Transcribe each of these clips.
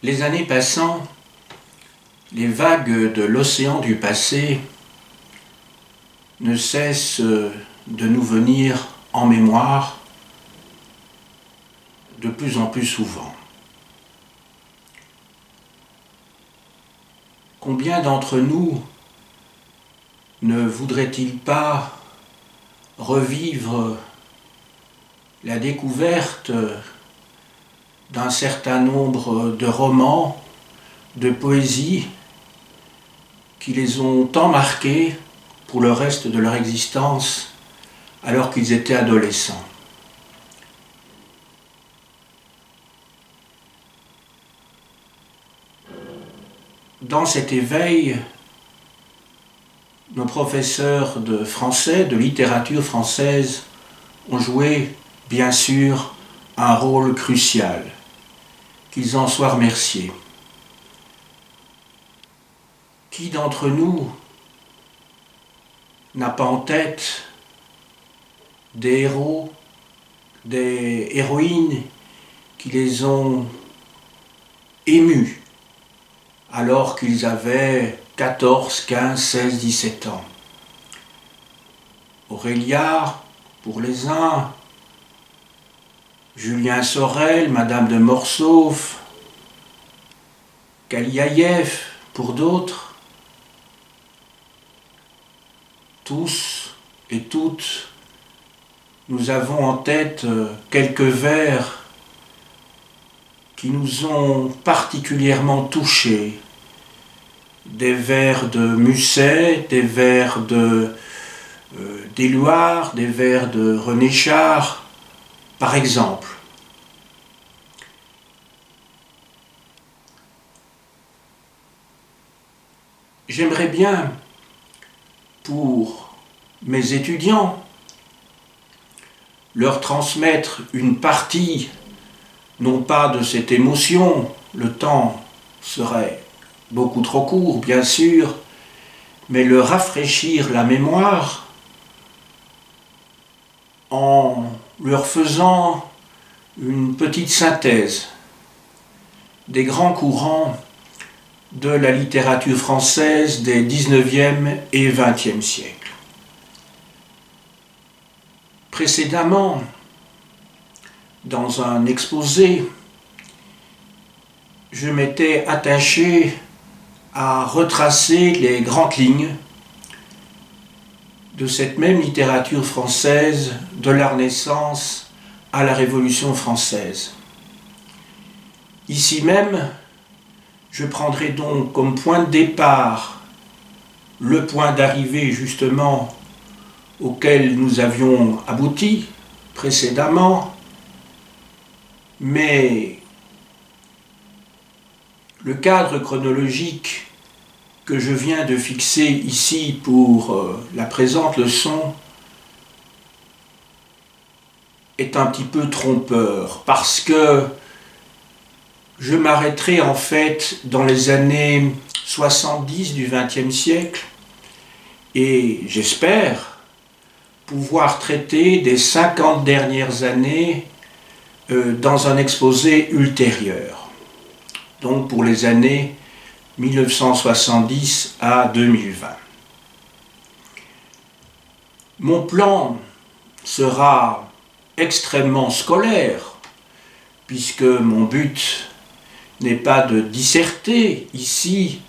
Les années passant, les vagues de l'océan du passé ne cessent de nous venir en mémoire de plus en plus souvent. Combien d'entre nous ne voudraient-ils pas revivre la découverte d'un certain nombre de romans, de poésies qui les ont tant marqués pour le reste de leur existence alors qu'ils étaient adolescents. Dans cet éveil, nos professeurs de français, de littérature française, ont joué, bien sûr, un rôle crucial. Qu'ils en soient remerciés. Qui d'entre nous n'a pas en tête des héros, des héroïnes qui les ont émus alors qu'ils avaient 14, 15, 16, 17 ans. Aurélia, pour les uns, Julien Sorel, Madame de Morsauf, Kaliaïev, pour d'autres, tous et toutes, nous avons en tête quelques vers qui nous ont particulièrement touchés. Des vers de Musset, des vers d'Éluard, des vers de René Char, par exemple. J'aimerais bien, pour mes étudiants, leur transmettre une partie, non pas de cette émotion, le temps serait beaucoup trop court, bien sûr, mais leur rafraîchir la mémoire en leur faisant une petite synthèse des grands courants de la littérature française des 19e et 20e siècles. Précédemment, dans un exposé, je m'étais attaché à retracer les grandes lignes de cette même littérature française de la Renaissance à la Révolution française. Ici même, je prendrai donc comme point de départ le point d'arrivée justement auquel nous avions abouti précédemment, mais le cadre chronologique que je viens de fixer ici pour la présente leçon est un petit peu trompeur parce que je m'arrêterai en fait dans les années 70 du XXe siècle et j'espère pouvoir traiter des 50 dernières années dans un exposé ultérieur, donc pour les années 1970 à 2020. Mon plan sera extrêmement scolaire, puisque mon but n'est pas de disserter ici,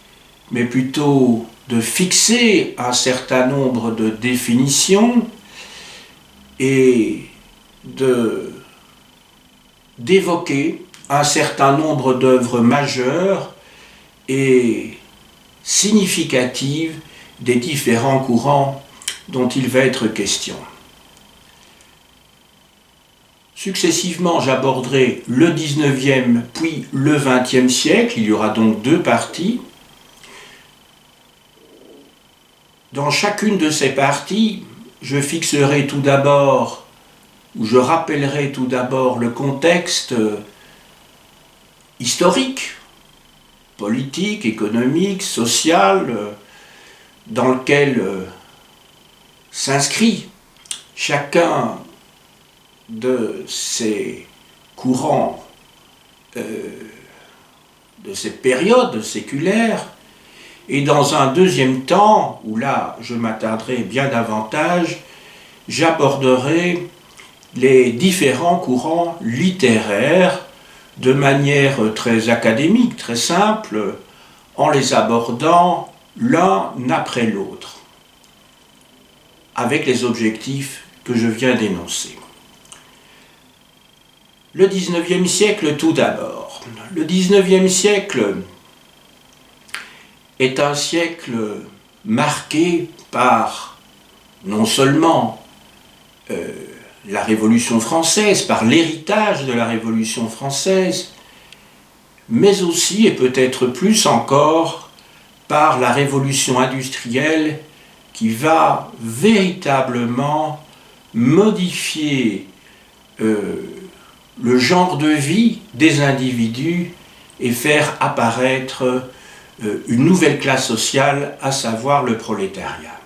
mais plutôt de fixer un certain nombre de définitions et d'évoquer un certain nombre d'œuvres majeures et significatives des différents courants dont il va être question. Successivement, j'aborderai le 19e puis le 20e siècle, il y aura donc deux parties. Dans chacune de ces parties, je fixerai tout d'abord, ou je rappellerai tout d'abord le contexte historique, politique, économique, social, dans lequel s'inscrit chacun de ces courants de de cette période séculaire, et dans un deuxième temps, où là je m'attarderai bien davantage, j'aborderai les différents courants littéraires de manière très académique, très simple, en les abordant l'un après l'autre, avec les objectifs que je viens d'énoncer. Le XIXe siècle tout d'abord. Le XIXe siècle est un siècle marqué par non seulement la Révolution française, par l'héritage de la Révolution française, mais aussi, et peut-être plus encore, par la révolution industrielle qui va véritablement modifier le genre de vie des individus et faire apparaître une nouvelle classe sociale, à savoir le prolétariat.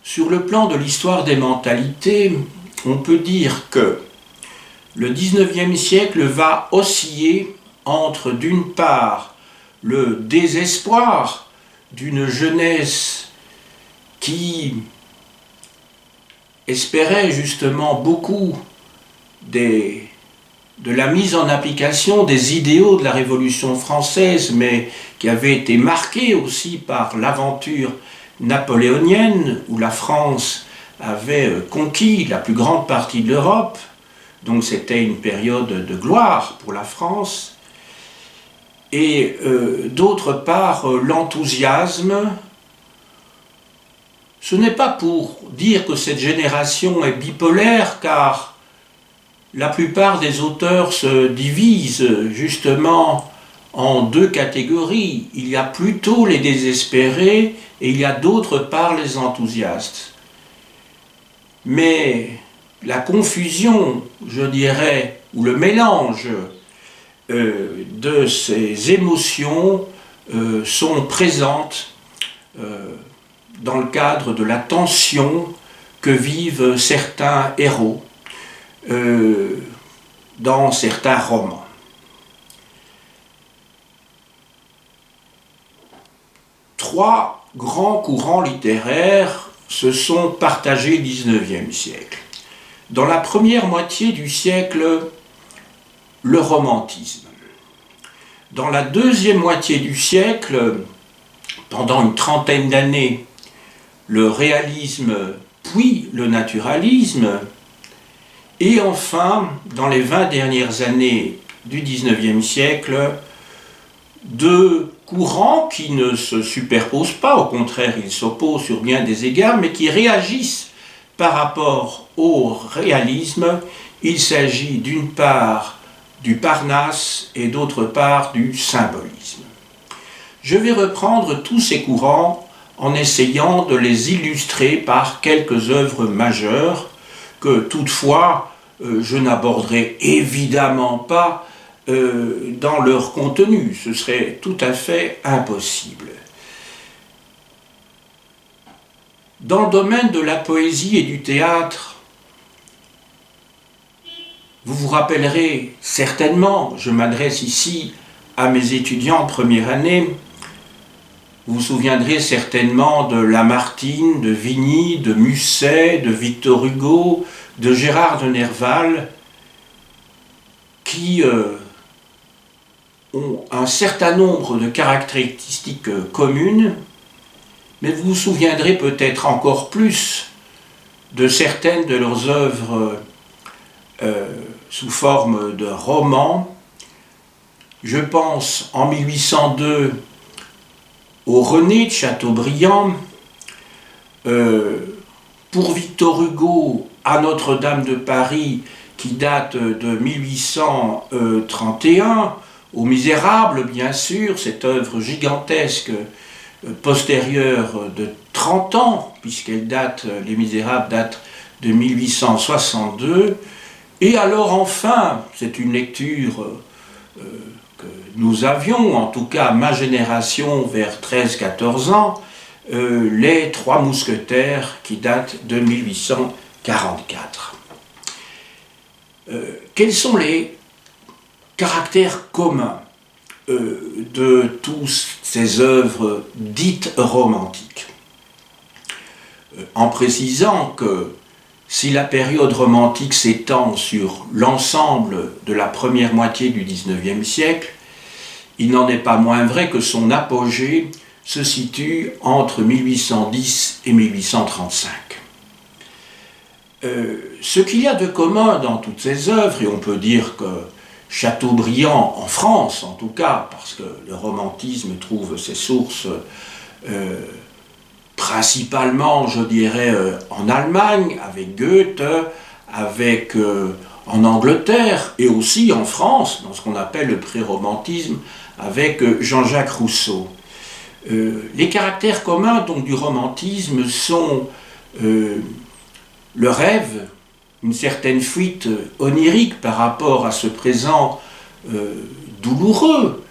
Sur le plan de l'histoire des mentalités, on peut dire que le XIXe siècle va osciller entre, d'une part, le désespoir d'une jeunesse qui espérait justement beaucoup de la mise en application des idéaux de la Révolution française, mais qui avait été marquée aussi par l'aventure napoléonienne, où la France avait conquis la plus grande partie de l'Europe, donc c'était une période de gloire pour la France, et d'autre part l'enthousiasme. Ce n'est pas pour dire que cette génération est bipolaire, car la plupart des auteurs se divisent justement en deux catégories. Il y a plutôt les désespérés et il y a d'autre part les enthousiastes. Mais la confusion, je dirais, ou le mélange de ces émotions sont présentes dans le cadre de la tension que vivent certains héros dans certains romans. Trois grands courants littéraires se sont partagés au XIXe siècle. Dans la première moitié du siècle, le romantisme. Dans la deuxième moitié du siècle, pendant une trentaine d'années, le réalisme puis le naturalisme. Et enfin, dans les 20 dernières années du XIXe siècle, deux courants qui ne se superposent pas, au contraire, ils s'opposent sur bien des égards, mais qui réagissent par rapport au réalisme. Il s'agit d'une part du Parnasse et d'autre part du symbolisme. Je vais reprendre tous ces courants en essayant de les illustrer par quelques œuvres majeures que toutefois je n'aborderai évidemment pas dans leur contenu, ce serait tout à fait impossible. Dans le domaine de la poésie et du théâtre, vous vous rappellerez certainement, je m'adresse ici à mes étudiants en première année, vous vous souviendrez certainement de Lamartine, de Vigny, de Musset, de Victor Hugo, de Gérard de Nerval, qui ont un certain nombre de caractéristiques communes, mais vous vous souviendrez peut-être encore plus de certaines de leurs œuvres sous forme de romans. Je pense en 1802 au René de Chateaubriand, pour Victor Hugo à Notre-Dame de Paris qui date de 1831, aux Misérables bien sûr, cette œuvre gigantesque postérieure de 30 ans, puisqu'elle date, Les Misérables datent de 1862, et alors enfin, c'est une lecture que nous avions, en tout cas ma génération vers 13-14 ans, Les Trois Mousquetaires qui datent de 1844. Quels sont les caractère commun de toutes ces œuvres dites romantiques, en précisant que si la période romantique s'étend sur l'ensemble de la première moitié du XIXe siècle, il n'en est pas moins vrai que son apogée se situe entre 1810 et 1835. Ce qu'il y a de commun dans toutes ces œuvres, et on peut dire que Chateaubriand, en France en tout cas, parce que le romantisme trouve ses sources principalement, je dirais, en Allemagne, avec Goethe, en Angleterre, et aussi en France, dans ce qu'on appelle le pré-romantisme, avec Jean-Jacques Rousseau. Les caractères communs donc, du romantisme sont le rêve, une certaine fuite onirique par rapport à ce présent douloureux,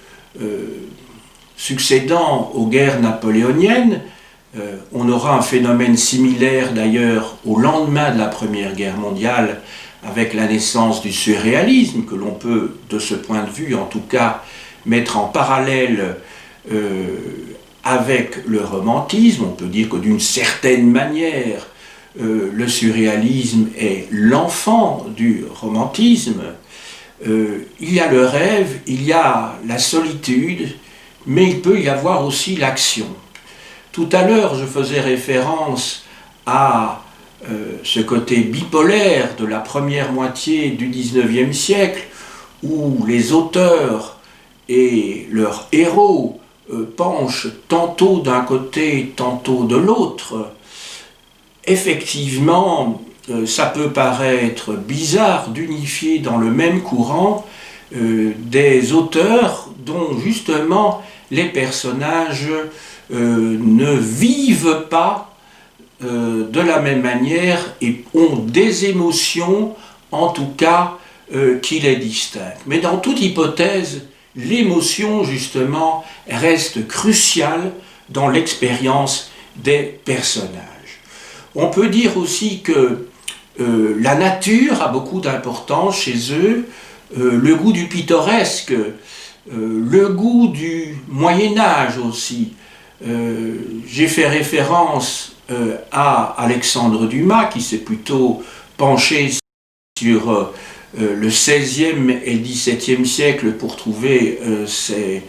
succédant aux guerres napoléoniennes. On aura un phénomène similaire d'ailleurs au lendemain de la Première Guerre mondiale avec la naissance du surréalisme, que l'on peut, de ce point de vue en tout cas, mettre en parallèle avec le romantisme. On peut dire que d'une certaine manière, le surréalisme est l'enfant du romantisme. Il y a le rêve, il y a la solitude, mais il peut y avoir aussi l'action. Tout à l'heure, je faisais référence à ce côté bipolaire de la première moitié du XIXe siècle, où les auteurs et leurs héros penchent tantôt d'un côté, tantôt de l'autre. Effectivement, ça peut paraître bizarre d'unifier dans le même courant des auteurs dont justement les personnages ne vivent pas de la même manière et ont des émotions, en tout cas, qui les distinguent. Mais dans toute hypothèse, l'émotion, justement, reste cruciale dans l'expérience des personnages. On peut dire aussi que la nature a beaucoup d'importance chez eux, le goût du pittoresque, le goût du Moyen-Âge aussi. J'ai fait référence à Alexandre Dumas, qui s'est plutôt penché sur le XVIe et le XVIIe siècle pour trouver ses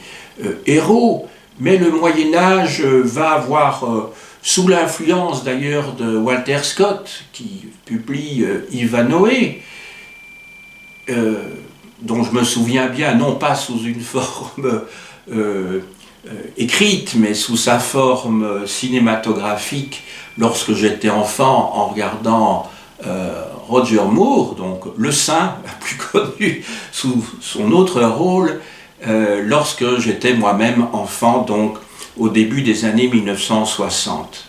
héros, mais le Moyen-Âge va avoir, sous l'influence d'ailleurs de Walter Scott, qui publie Ivanhoé, dont je me souviens bien, non pas sous une forme écrite, mais sous sa forme cinématographique, lorsque j'étais enfant, en regardant Roger Moore, donc le saint, la plus connue sous son autre rôle, lorsque j'étais moi-même enfant, donc au début des années 1960.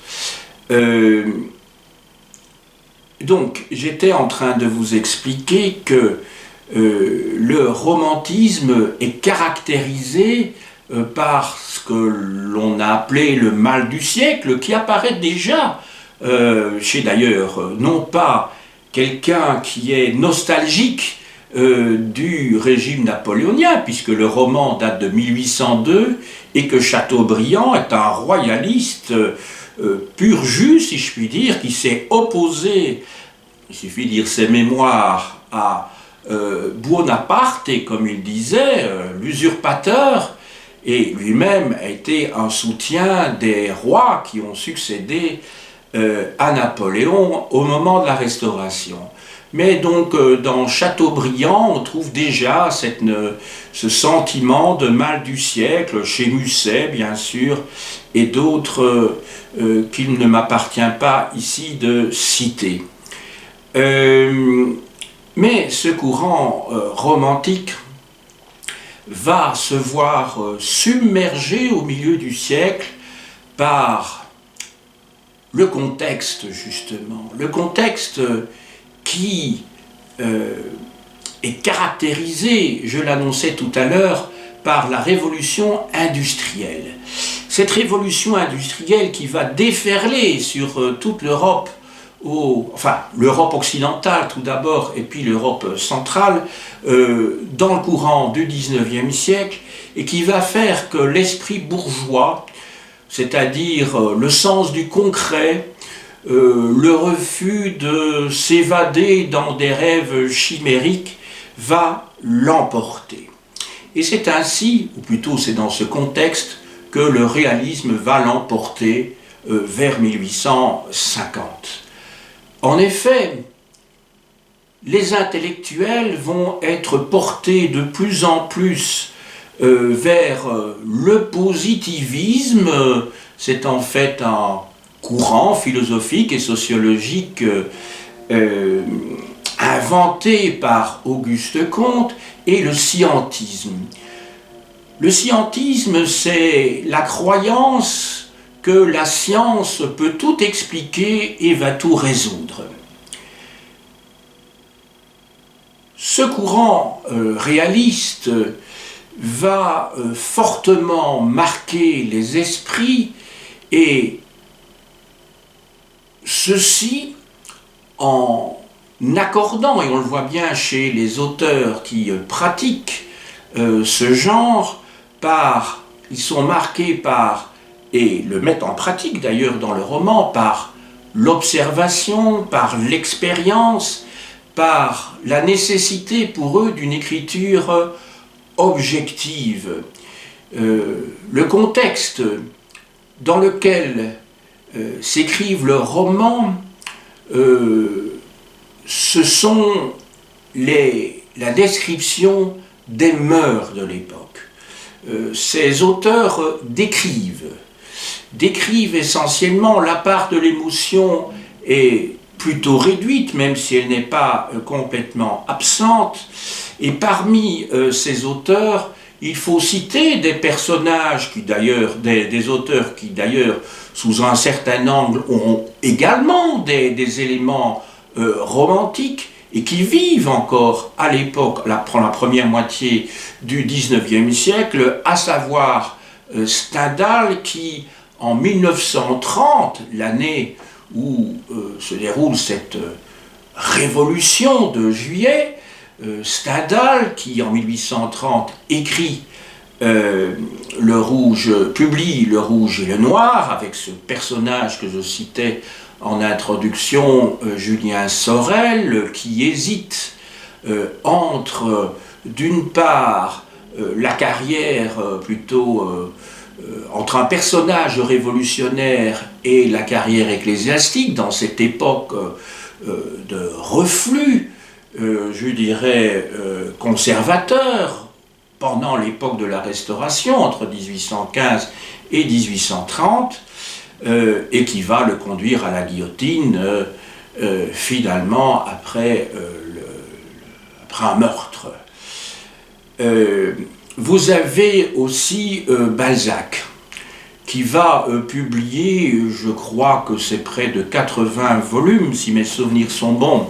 Donc, j'étais en train de vous expliquer que le romantisme est caractérisé par ce que l'on a appelé le mal du siècle, qui apparaît déjà chez d'ailleurs, non pas quelqu'un qui est nostalgique du régime napoléonien, puisque le roman date de 1802, et que Chateaubriand est un royaliste pur jus, si je puis dire, qui s'est opposé, il suffit de lire ses mémoires, à Buonaparte, et comme il disait, l'usurpateur, et lui-même a été un soutien des rois qui ont succédé à Napoléon au moment de la Restauration. Mais donc dans Chateaubriand, on trouve déjà ce sentiment de mal du siècle, chez Musset bien sûr, et d'autres qu'il ne m'appartient pas ici de citer. Mais ce courant romantique va se voir submergé au milieu du siècle par le contexte, justement. Le contexte qui est caractérisé, je l'annonçais tout à l'heure, par la révolution industrielle. Cette révolution industrielle qui va déferler sur toute l'Europe enfin l'Europe occidentale tout d'abord, et puis l'Europe centrale, dans le courant du XIXe siècle, et qui va faire que l'esprit bourgeois, c'est-à-dire le sens du concret, le refus de s'évader dans des rêves chimériques, va l'emporter. Et c'est ainsi, ou plutôt c'est dans ce contexte, que le réalisme va l'emporter vers 1850. En effet, les intellectuels vont être portés de plus en plus vers le positivisme. C'est en fait un courant philosophique et sociologique inventé par Auguste Comte, et le scientisme. Le scientisme, c'est la croyance que la science peut tout expliquer et va tout résoudre. Ce courant réaliste va fortement marquer les esprits, et ceci en accordant, et on le voit bien chez les auteurs qui pratiquent ce genre, ils sont marqués par, et le mettent en pratique d'ailleurs dans le roman, par l'observation, par l'expérience, par la nécessité pour eux d'une écriture objective. Le contexte dans lequel s'écrivent leurs romans, ce sont la description des mœurs de l'époque. Ces auteurs décrivent essentiellement, la part de l'émotion est plutôt réduite, même si elle n'est pas complètement absente, et parmi ces auteurs, il faut citer des personnages qui d'ailleurs, des auteurs qui d'ailleurs, sous un certain angle, ont également des éléments romantiques, et qui vivent encore à l'époque, pendant la première moitié du XIXe siècle, à savoir Stendhal, qui en 1930, l'année où se déroule cette révolution de juillet, Stendhal, qui en 1830 écrit publie Le Rouge et le Noir, avec ce personnage que je citais en introduction, Julien Sorel, qui hésite entre, d'une part, la carrière entre un personnage révolutionnaire et la carrière ecclésiastique, dans cette époque de reflux, je dirais, conservateur, pendant l'époque de la Restauration, entre 1815 et 1830, et qui va le conduire à la guillotine, finalement, après un meurtre. Vous avez aussi Balzac, qui va publier, je crois que c'est près de 80 volumes, si mes souvenirs sont bons,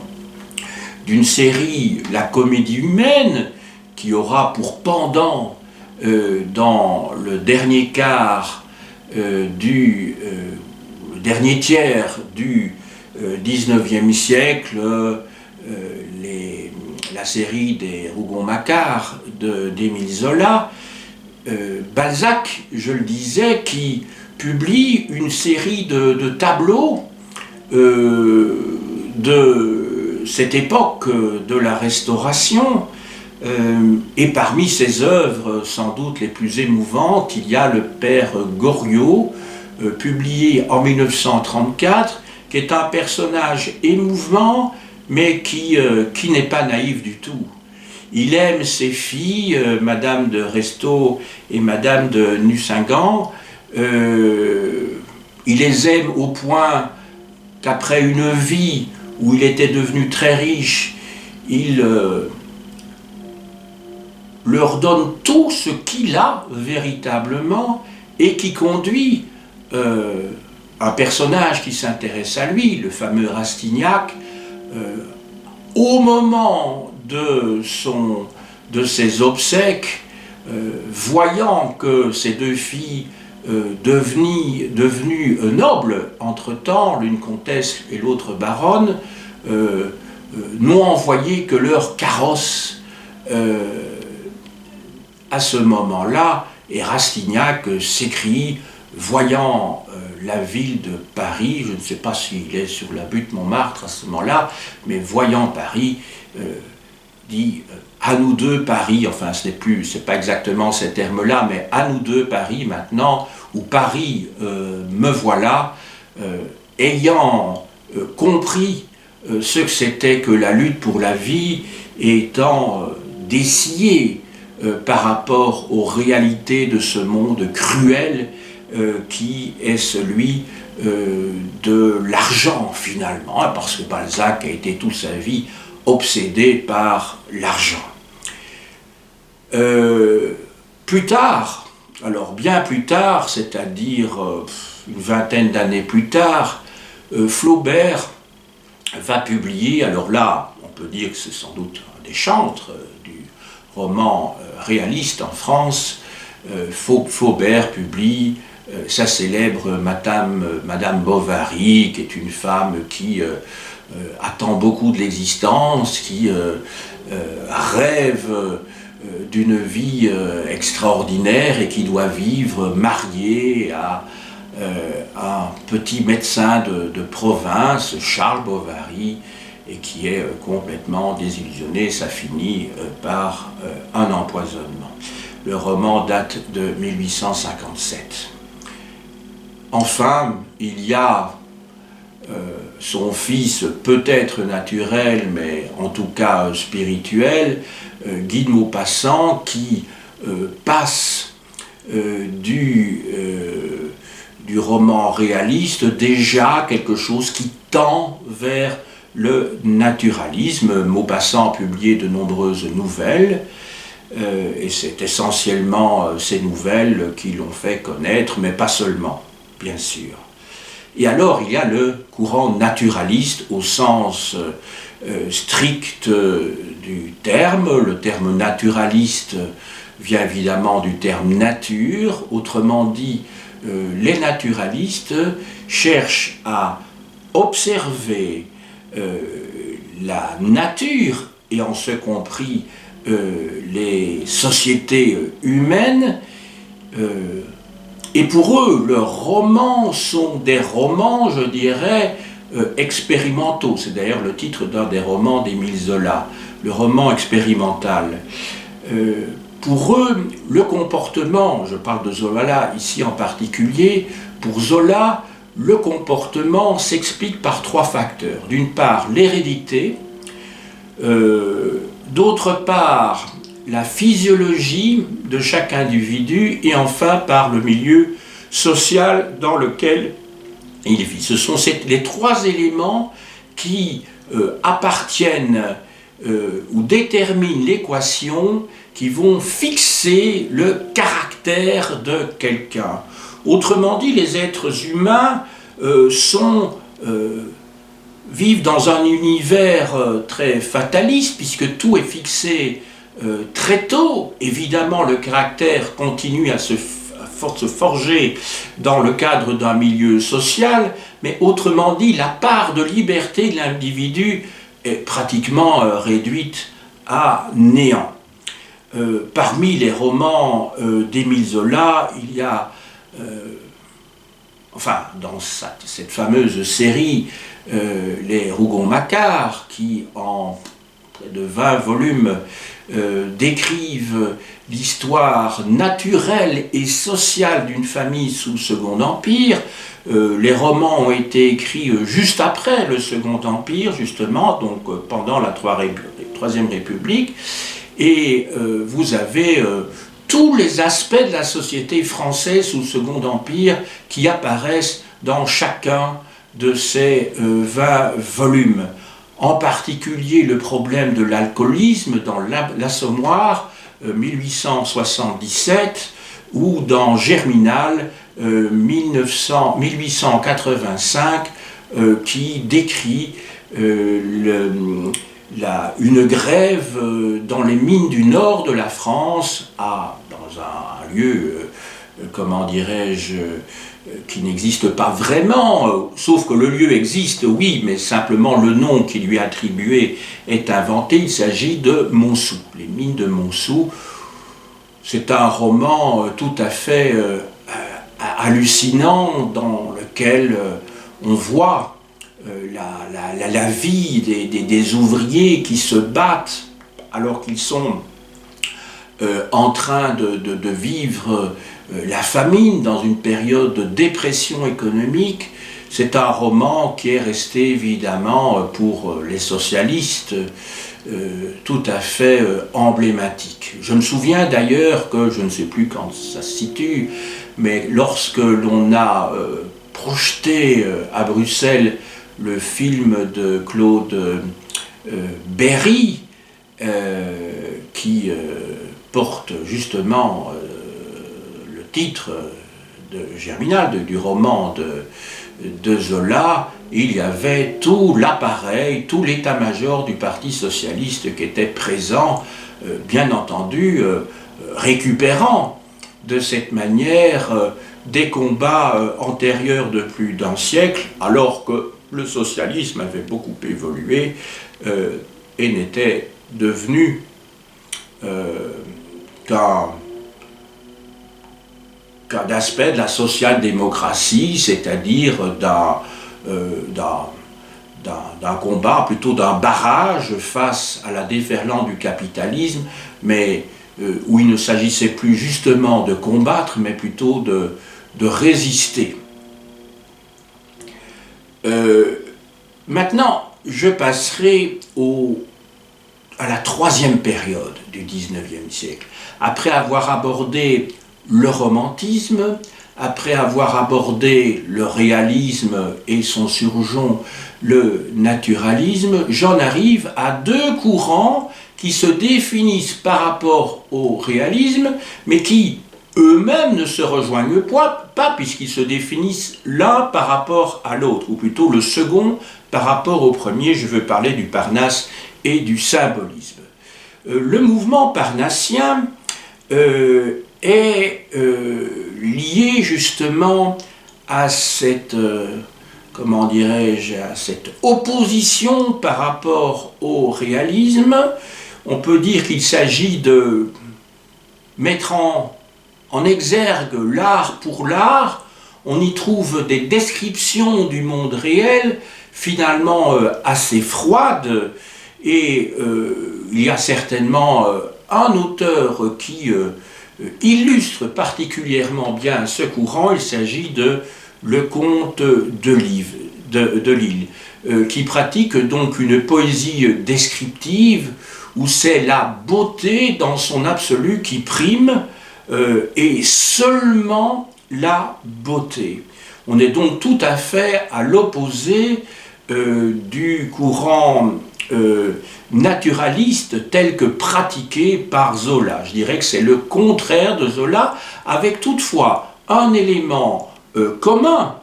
d'une série, La Comédie humaine, qui aura pour pendant, dans le dernier quart le dernier tiers du XIXe siècle, la série des Rougon-Macquart d'Émile Zola, Balzac, je le disais, qui publie une série de tableaux de cette époque de la Restauration, et parmi ses œuvres sans doute les plus émouvantes, il y a Le Père Goriot, publié en 1934, qui est un personnage émouvant, mais qui n'est pas naïf du tout. Il aime ses filles, Madame de Restaud et Madame de Nucingen. Il les aime au point qu'après une vie où il était devenu très riche, il leur donne tout ce qu'il a véritablement, et qui conduit un personnage qui s'intéresse à lui, le fameux Rastignac, au moment de ses obsèques, voyant que ses deux filles devenues nobles entre-temps, l'une comtesse et l'autre baronne, n'ont envoyé que leurs carrosses à ce moment-là, et Rastignac s'écrie, voyant la ville de Paris, je ne sais pas s'il est sur la butte Montmartre à ce moment-là, mais voyant Paris, dit à nous deux Paris, enfin c'est pas exactement ces termes-là, mais à nous deux Paris maintenant, ou Paris me voilà, ayant compris ce que c'était que la lutte pour la vie, et étant dessillé par rapport aux réalités de ce monde cruel qui est celui de l'argent finalement, hein, parce que Balzac a été toute sa vie obsédé par l'argent. Plus tard, alors bien plus tard, c'est-à-dire une vingtaine d'années plus tard, Flaubert va publier, alors là, on peut dire que c'est sans doute un des chantres du roman réaliste en France. Flaubert publie sa célèbre Madame Bovary, qui est une femme qui attend beaucoup de l'existence, qui rêve d'une vie extraordinaire et qui doit vivre mariée à un petit médecin de province, Charles Bovary, et qui est complètement désillusionné. Ça finit par un empoisonnement. Le roman date de 1857. Enfin, il y a son fils, peut-être naturel, mais en tout cas spirituel, Guy de Maupassant, qui passe du roman réaliste déjà quelque chose qui tend vers le naturalisme. Maupassant a publié de nombreuses nouvelles, et c'est essentiellement ces nouvelles qui l'ont fait connaître, mais pas seulement, bien sûr. Et alors il y a le courant naturaliste au sens strict du terme. Le terme naturaliste vient évidemment du terme nature, autrement dit, les naturalistes cherchent à observer la nature, et en ce compris les sociétés humaines, et pour eux, leurs romans sont des romans, je dirais, expérimentaux. C'est d'ailleurs le titre d'un des romans d'Émile Zola, le roman expérimental. Pour eux, le comportement, je parle de Zola ici en particulier, pour Zola, le comportement s'explique par trois facteurs. D'une part, l'hérédité, d'autre part, la physiologie de chaque individu, et enfin par le milieu social dans lequel il vit. Ce sont les trois éléments qui appartiennent ou déterminent l'équation qui vont fixer le caractère de quelqu'un. Autrement dit, les êtres humains vivent dans un univers très fataliste, puisque tout est fixé très tôt. Évidemment, le caractère continue à se forger dans le cadre d'un milieu social, mais autrement dit, la part de liberté de l'individu est pratiquement réduite à néant. Parmi les romans d'Émile Zola, il y a, dans cette fameuse série, les Rougon-Macquart, qui en près de 20 volumes décrivent l'histoire naturelle et sociale d'une famille sous le Second Empire. Les romans ont été écrits juste après le Second Empire, justement, donc pendant la Troisième République, et vous avez tous les aspects de la société française sous le Second Empire qui apparaissent dans chacun de ces 20 volumes. En particulier le problème de l'alcoolisme dans l'Assommoir, 1877, ou dans Germinal, 1885, qui décrit une grève dans les mines du nord de la France, dans un lieu comment dirais-je, qui n'existe pas vraiment, sauf que le lieu existe, oui, mais simplement le nom qui lui est attribué est inventé. Il s'agit de Montsou, les mines de Montsou. C'est un roman tout à fait hallucinant dans lequel on voit la vie des ouvriers qui se battent alors qu'ils sont en train de vivre la famine dans une période de dépression économique. C'est un roman qui est resté évidemment pour les socialistes tout à fait emblématique. Je me souviens d'ailleurs que, je ne sais plus quand ça se situe, mais lorsque l'on a projeté à Bruxelles le film de Claude Berry, qui porte justement le titre de Germinal, du roman de Zola, il y avait tout l'appareil, tout l'état-major du Parti socialiste qui était présent, bien entendu, récupérant de cette manière des combats antérieurs de plus d'un siècle, alors que le socialisme avait beaucoup évolué et n'était devenu qu'un aspect de la social-démocratie, c'est-à-dire d'un combat, plutôt d'un barrage face à la déferlante du capitalisme, mais où il ne s'agissait plus justement de combattre, mais plutôt de résister. Maintenant, je passerai à la troisième période du XIXe siècle. Après avoir abordé le romantisme, après avoir abordé le réalisme et son surjon, le naturalisme, j'en arrive à deux courants qui se définissent par rapport au réalisme, mais qui eux-mêmes ne se rejoignent pas puisqu'ils se définissent l'un par rapport à l'autre, ou plutôt le second par rapport au premier. Je veux parler du Parnasse et du symbolisme. Le mouvement parnassien est lié justement à cette, comment dirais-je, à cette opposition par rapport au réalisme. On peut dire qu'il s'agit de mettre en exergue l'art pour l'art. On y trouve des descriptions du monde réel finalement assez froides, et il y a certainement un auteur qui illustre particulièrement bien ce courant. Il s'agit de Lecomte de Lisle, qui pratique donc une poésie descriptive où c'est la beauté dans son absolu qui prime, et seulement la beauté. On est donc tout à fait à l'opposé du courant naturaliste tel que pratiqué par Zola. Je dirais que c'est le contraire de Zola, avec toutefois un élément commun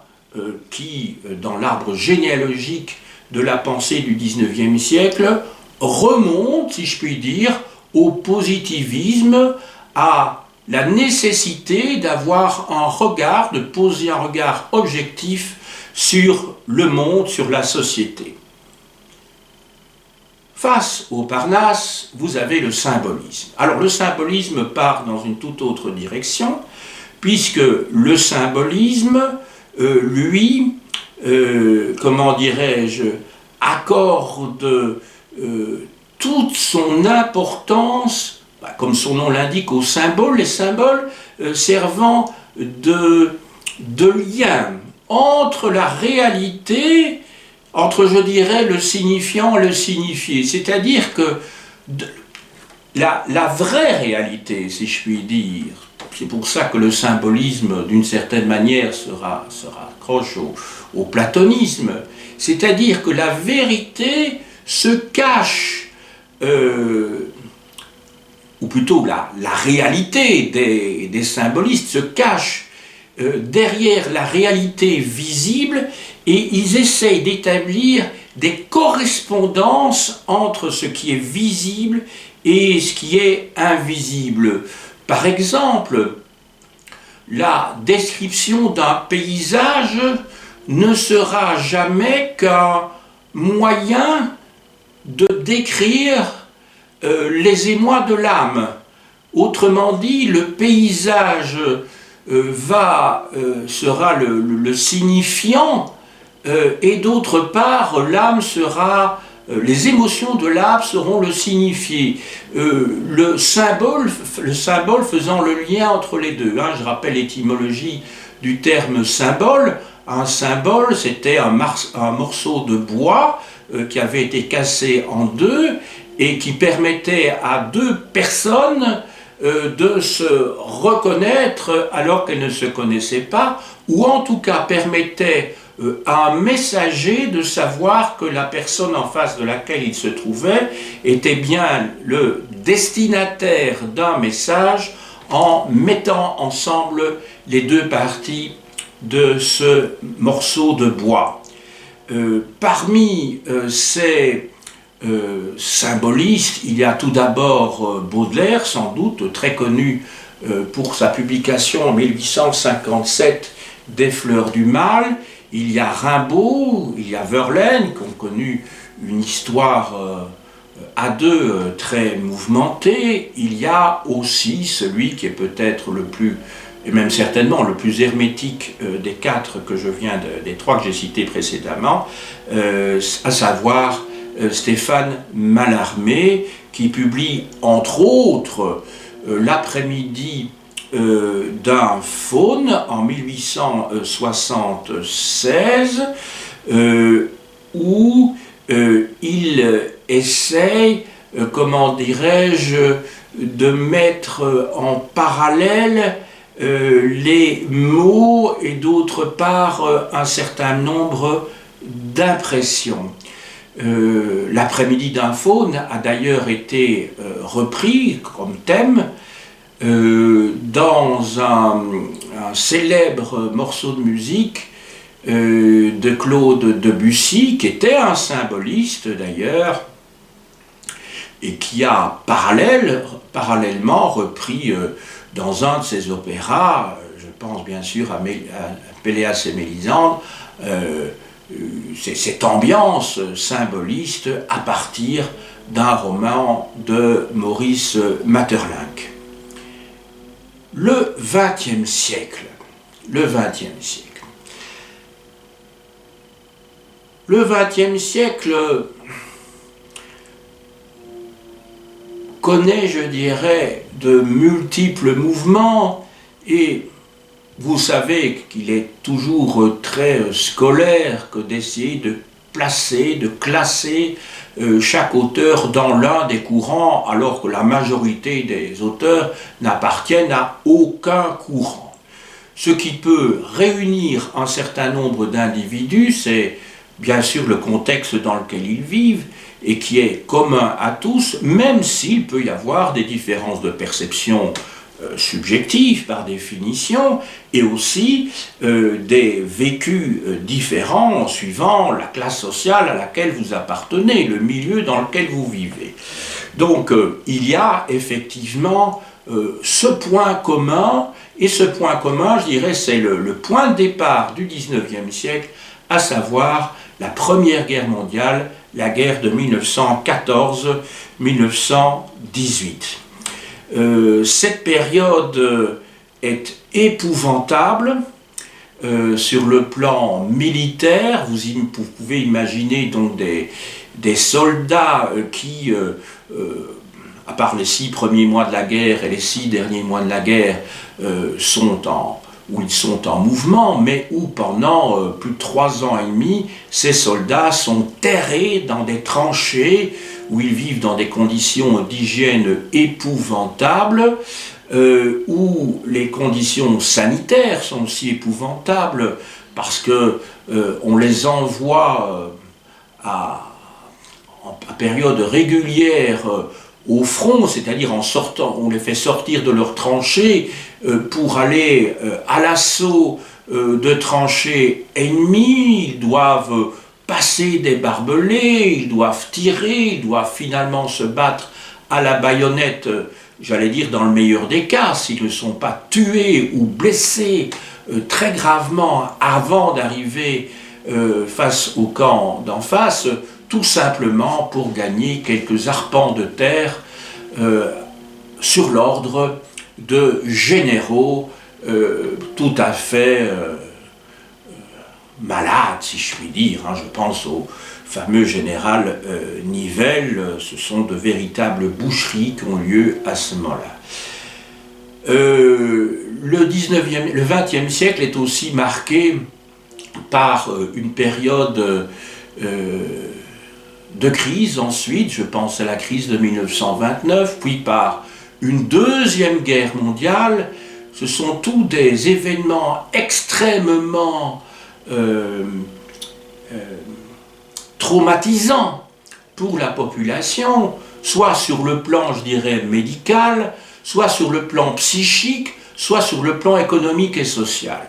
qui, dans l'arbre généalogique de la pensée du XIXe siècle, remonte, si je puis dire, au positivisme, à la nécessité d'avoir un regard, de poser un regard objectif sur le monde, sur la société. Face au Parnasse, vous avez le symbolisme. Alors le symbolisme part dans une toute autre direction, puisque le symbolisme, lui, comment dirais-je, accorde toute son importance, comme son nom l'indique, aux symboles, les symboles servant de lien entre la réalité, entre, je dirais, le signifiant et le signifié. C'est-à-dire que la vraie réalité, si je puis dire, c'est pour ça que le symbolisme, d'une certaine manière, se raccroche au platonisme, c'est-à-dire que la vérité se cache, ou plutôt la réalité des symbolistes se cache derrière la réalité visible, et ils essayent d'établir des correspondances entre ce qui est visible et ce qui est invisible. Par exemple, la description d'un paysage ne sera jamais qu'un moyen de décrire les émois de l'âme. Autrement dit, le paysage sera le signifiant, et d'autre part, l'âme sera, les émotions de l'âme seront le signifié. Le symbole faisant le lien entre les deux. Je rappelle l'étymologie du terme symbole. Un symbole, c'était un morceau de bois qui avait été cassé en deux et qui permettait à deux personnes de se reconnaître alors qu'elles ne se connaissaient pas, ou en tout cas permettait à un messager de savoir que la personne en face de laquelle il se trouvait était bien le destinataire d'un message en mettant ensemble les deux parties de ce morceau de bois. Parmi ces symbolistes, il y a tout d'abord Baudelaire, sans doute très connu pour sa publication en 1857 des Fleurs du Mal. Il y a Rimbaud, il y a Verlaine, qui ont connu une histoire à deux très mouvementée. Il y a aussi celui qui est peut-être le plus, et même certainement le plus hermétique des des trois que j'ai cités précédemment, à savoir Stéphane Mallarmé, qui publie entre autres L'après-midi d'un faune en 1876, où il essaye, comment dirais-je, de mettre en parallèle les mots et d'autre part un certain nombre d'impressions. L'après-midi d'un faune a d'ailleurs été repris comme thème dans un célèbre morceau de musique de Claude Debussy, qui était un symboliste d'ailleurs, et qui a parallèlement repris dans un de ses opéras, je pense bien sûr à Péléas et Mélisande, cette ambiance symboliste à partir d'un roman de Maurice Maeterlinck. Le XXe siècle. Le XXe siècle connaît, je dirais, de multiples mouvements, et vous savez qu'il est toujours très scolaire que d'essayer de placer, de classer chaque auteur dans l'un des courants, alors que la majorité des auteurs n'appartiennent à aucun courant. Ce qui peut réunir un certain nombre d'individus, c'est bien sûr le contexte dans lequel ils vivent, et qui est commun à tous, même s'il peut y avoir des différences de perception subjectives par définition, et aussi des vécus différents suivant la classe sociale à laquelle vous appartenez, le milieu dans lequel vous vivez. Donc il y a effectivement ce point commun, et ce point commun, je dirais, c'est le point de départ du XIXe siècle, à savoir la Première Guerre mondiale, la guerre de 1914-1918. Cette période est épouvantable sur le plan militaire. Vous pouvez imaginer donc des soldats qui, à part les 6 premiers mois de la guerre et les 6 derniers mois de la guerre, ils sont en mouvement, mais où pendant plus de 3 ans et demi, ces soldats sont terrés dans des tranchées, où ils vivent dans des conditions d'hygiène épouvantables, où les conditions sanitaires sont aussi épouvantables, parce que on les envoie à période régulière au front, c'est-à-dire en sortant, on les fait sortir de leurs tranchées pour aller à l'assaut de tranchées ennemies. Ils doivent passer des barbelés, ils doivent tirer, ils doivent finalement se battre à la baïonnette j'allais dire dans le meilleur des cas, s'ils ne sont pas tués ou blessés très gravement avant d'arriver face au camp d'en face, tout simplement pour gagner quelques arpents de terre sur l'ordre de généraux tout à fait malades, si je puis dire. Je pense au fameux général Nivelle. Ce sont de véritables boucheries qui ont lieu à ce moment-là. Le 20e siècle est aussi marqué par une période de crise ensuite, je pense à la crise de 1929, puis par une deuxième guerre mondiale. Ce sont tous des événements extrêmement traumatisants pour la population, soit sur le plan, je dirais, médical, soit sur le plan psychique, soit sur le plan économique et social.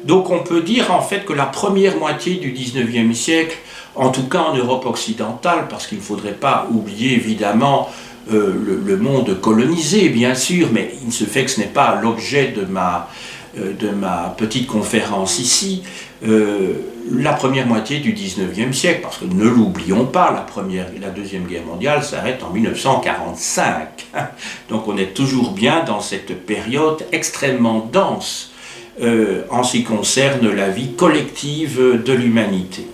Donc on peut dire en fait que la première moitié du 19e siècle, en tout cas en Europe occidentale, parce qu'il ne faudrait pas oublier évidemment le monde colonisé bien sûr, mais il se fait que ce n'est pas l'objet de ma petite conférence ici, la première moitié du 19e siècle, parce que ne l'oublions pas, la Deuxième Guerre mondiale s'arrête en 1945. Donc on est toujours bien dans cette période extrêmement dense en ce qui concerne la vie collective de l'humanité.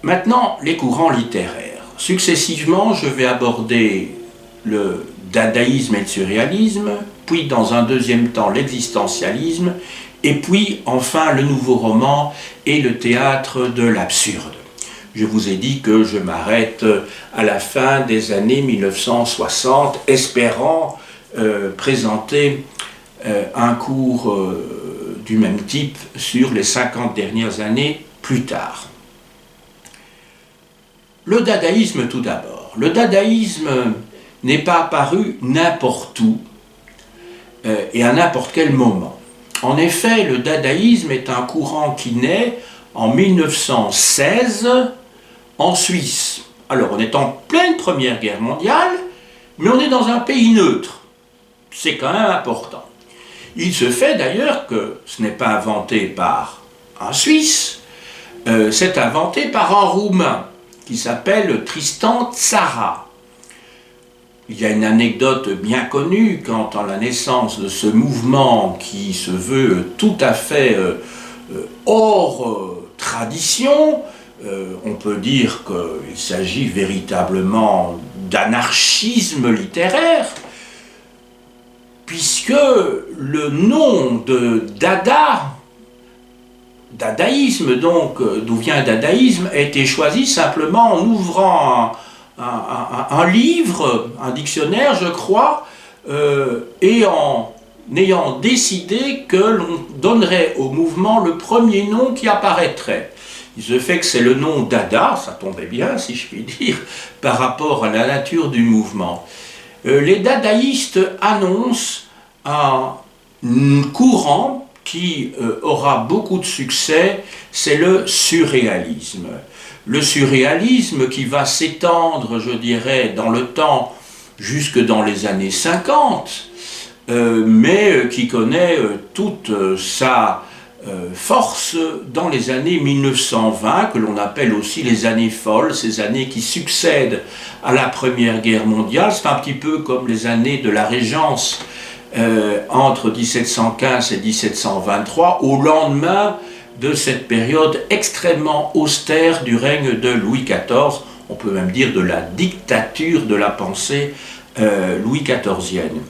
Maintenant, les courants littéraires. Successivement, je vais aborder le dadaïsme et le surréalisme, puis dans un deuxième temps l'existentialisme, et puis enfin le nouveau roman et le théâtre de l'absurde. Je vous ai dit que je m'arrête à la fin des années 1960, espérant présenter un cours du même type sur les 50 dernières années plus tard. Le dadaïsme tout d'abord. Le dadaïsme n'est pas apparu n'importe où et à n'importe quel moment. En effet, le dadaïsme est un courant qui naît en 1916 en Suisse. Alors, on est en pleine Première Guerre mondiale, mais on est dans un pays neutre. C'est quand même important. Il se fait d'ailleurs que ce n'est pas inventé par un Suisse, c'est inventé par un Roumain qui s'appelle Tristan Tzara. Il y a une anecdote bien connue quant à la naissance de ce mouvement qui se veut tout à fait hors tradition. On peut dire qu'il s'agit véritablement d'anarchisme littéraire, puisque le nom de dadaïsme, donc d'où vient dadaïsme, a été choisi simplement en ouvrant un livre, un dictionnaire je crois, et en ayant décidé que l'on donnerait au mouvement le premier nom qui apparaîtrait. Il se fait que c'est le nom Dada, ça tombait bien si je puis dire, par rapport à la nature du mouvement. Les dadaïstes annoncent un courant qui aura beaucoup de succès, c'est le surréalisme. Le surréalisme qui va s'étendre, je dirais, dans le temps jusque dans les années 50, mais qui connaît toute sa force dans les années 1920, que l'on appelle aussi les années folles, ces années qui succèdent à la Première Guerre mondiale. C'est un petit peu comme les années de la Régence entre 1715 et 1723, au lendemain de cette période extrêmement austère du règne de Louis XIV, on peut même dire de la dictature de la pensée Louis XIVienne.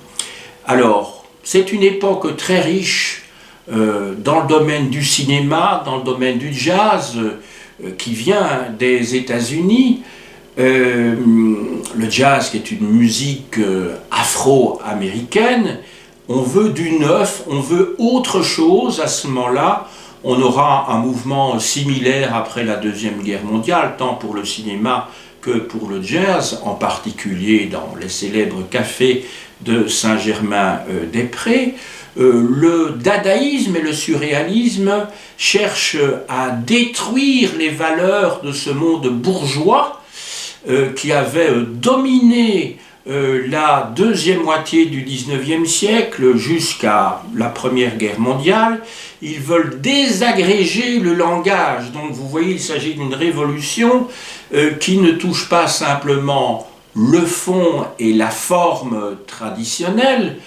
Alors, c'est une époque très riche dans le domaine du cinéma, dans le domaine du jazz, qui vient des États-Unis. Le jazz, qui est une musique afro-américaine, on veut du neuf, on veut autre chose à ce moment-là. On aura un mouvement similaire après la Deuxième Guerre mondiale, tant pour le cinéma que pour le jazz, en particulier dans les célèbres cafés de Saint-Germain-des-Prés. Le dadaïsme et le surréalisme cherchent à détruire les valeurs de ce monde bourgeois qui avait dominé la deuxième moitié du XIXe siècle jusqu'à la Première Guerre mondiale. Ils veulent désagréger le langage. Donc vous voyez, il s'agit d'une révolution qui ne touche pas simplement le fond et la forme traditionnelle,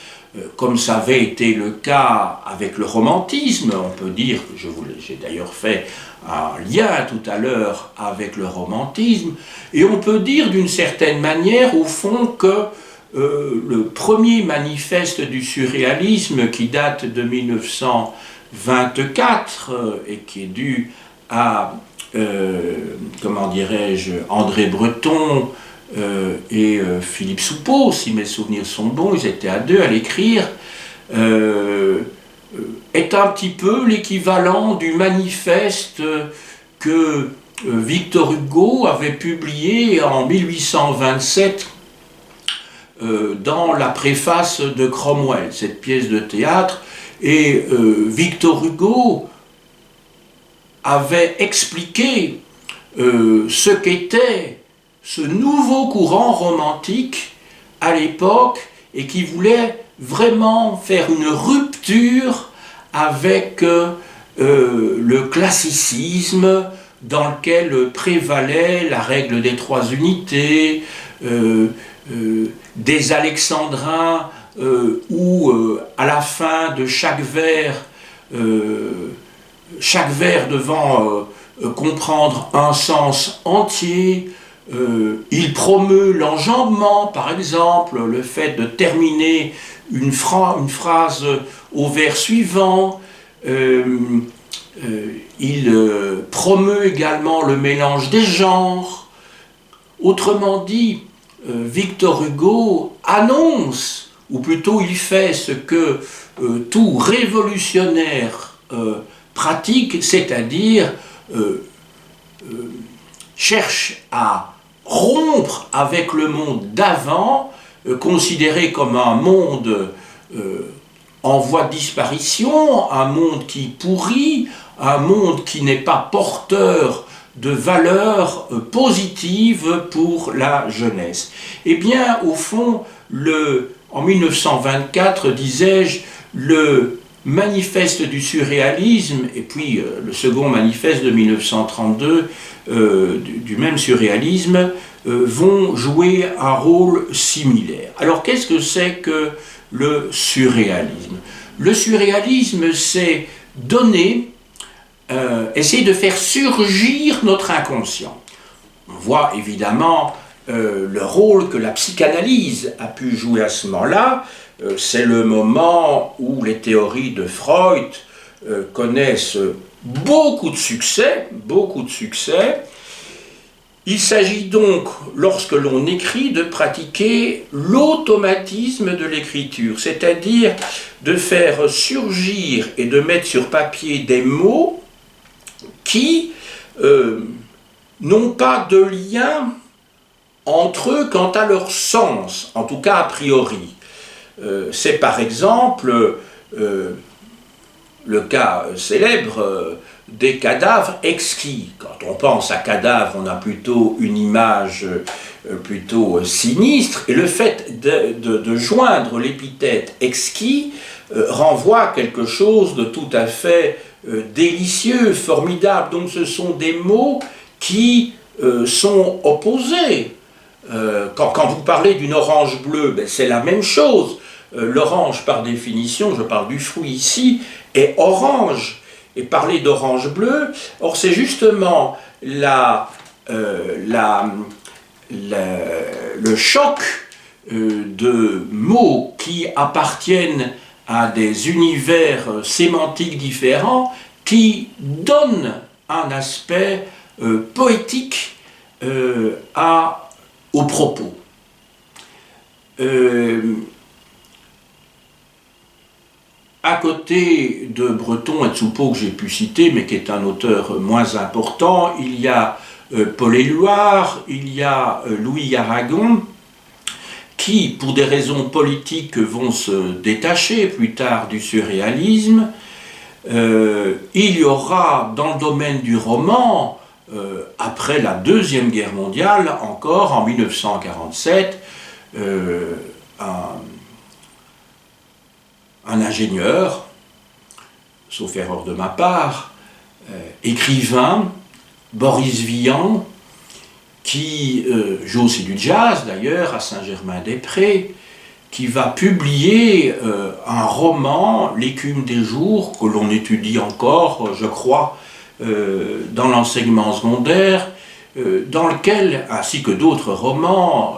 comme ça avait été le cas avec le romantisme. On peut dire, j'ai d'ailleurs fait un lien tout à l'heure avec le romantisme, et on peut dire d'une certaine manière au fond que le premier manifeste du surréalisme qui date de 1924 et qui est dû à, comment dirais-je, André Breton et Philippe Soupeau, si mes souvenirs sont bons, ils étaient à deux à l'écrire, est un petit peu l'équivalent du manifeste que Victor Hugo avait publié en 1827 dans la préface de Cromwell, cette pièce de théâtre. Et Victor Hugo avait expliqué ce qu'était ce nouveau courant romantique à l'époque et qui voulait vraiment faire une rupture avec le classicisme dans lequel prévalait la règle des trois unités, des alexandrins où à la fin de chaque vers devant comprendre un sens entier. Il promeut l'enjambement, par exemple, le fait de terminer une phrase au vers suivant. Il promeut également le mélange des genres. Autrement dit, Victor Hugo annonce, ou plutôt il fait ce que tout révolutionnaire pratique, c'est-à-dire cherche à rompre avec le monde d'avant, considéré comme un monde en voie de disparition, un monde qui pourrit, un monde qui n'est pas porteur de valeurs positives pour la jeunesse. Eh bien, au fond, en 1924, disais-je, le manifeste du surréalisme, et puis le second manifeste de 1932, du même surréalisme, vont jouer un rôle similaire. Alors qu'est-ce que c'est que le surréalisme? Le surréalisme, c'est essayer de faire surgir notre inconscient. On voit évidemment le rôle que la psychanalyse a pu jouer à ce moment-là. C'est le moment où les théories de Freud connaissent beaucoup de succès. Il s'agit donc, lorsque l'on écrit, de pratiquer l'automatisme de l'écriture, c'est-à-dire de faire surgir et de mettre sur papier des mots qui n'ont pas de lien entre eux quant à leur sens, en tout cas a priori. C'est par exemple le cas célèbre des cadavres exquis. Quand on pense à cadavre, on a plutôt une image plutôt sinistre, et le fait de joindre l'épithète exquis renvoie à quelque chose de tout à fait délicieux, formidable. Donc ce sont des mots qui sont opposés. Quand vous parlez d'une orange bleue, ben c'est la même chose. L'orange, par définition, je parle du fruit ici, est orange. Et parler d'orange bleue, or c'est justement le choc de mots qui appartiennent à des univers sémantiques différents qui donnent un aspect poétique au propos. À côté de Breton et de Soupeau, que j'ai pu citer, mais qui est un auteur moins important, il y a Paul Éluard, il y a Louis Aragon, qui, pour des raisons politiques, vont se détacher plus tard du surréalisme. Il y aura, dans le domaine du roman, après la Deuxième Guerre mondiale, encore en 1947, un ingénieur, sauf erreur de ma part, écrivain, Boris Vian, qui joue aussi du jazz d'ailleurs à Saint-Germain-des-Prés, qui va publier un roman, L'écume des jours, que l'on étudie encore, je crois, dans l'enseignement secondaire, dans lequel, ainsi que d'autres romans,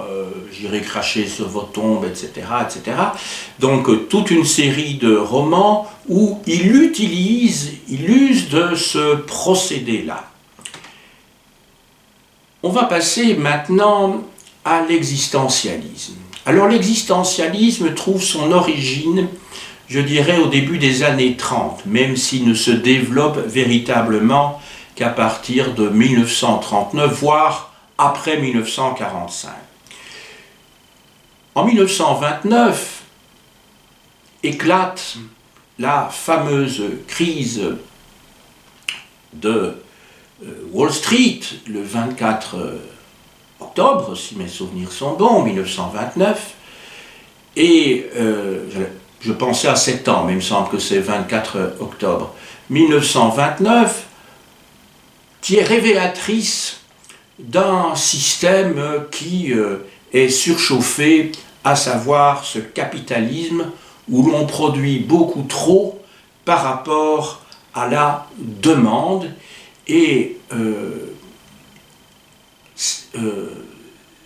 J'irai cracher sur vos tombes, etc., etc. Donc toute une série de romans où il use de ce procédé-là. On va passer maintenant à l'existentialisme. Alors l'existentialisme trouve son origine, je dirais, au début des années 30, même s'il ne se développe véritablement qu'à partir de 1939, voire après 1945. En 1929 éclate la fameuse crise de Wall Street, le 24 octobre, si mes souvenirs sont bons, 1929, et je pensais à 7 ans, mais il me semble que c'est 24 octobre 1929, qui est révélatrice d'un système qui est surchauffé, à savoir ce capitalisme où l'on produit beaucoup trop par rapport à la demande et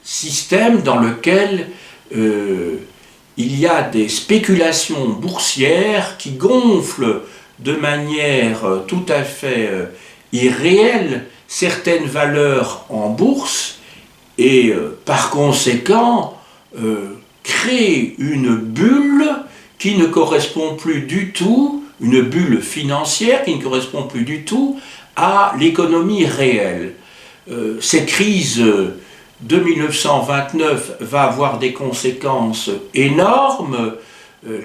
système dans lequel il y a des spéculations boursières qui gonflent de manière tout à fait irréelle certaines valeurs en bourse et par conséquent créent une bulle qui ne correspond plus du tout, une bulle financière qui ne correspond plus du tout à l'économie réelle. Cette crise de 1929 va avoir des conséquences énormes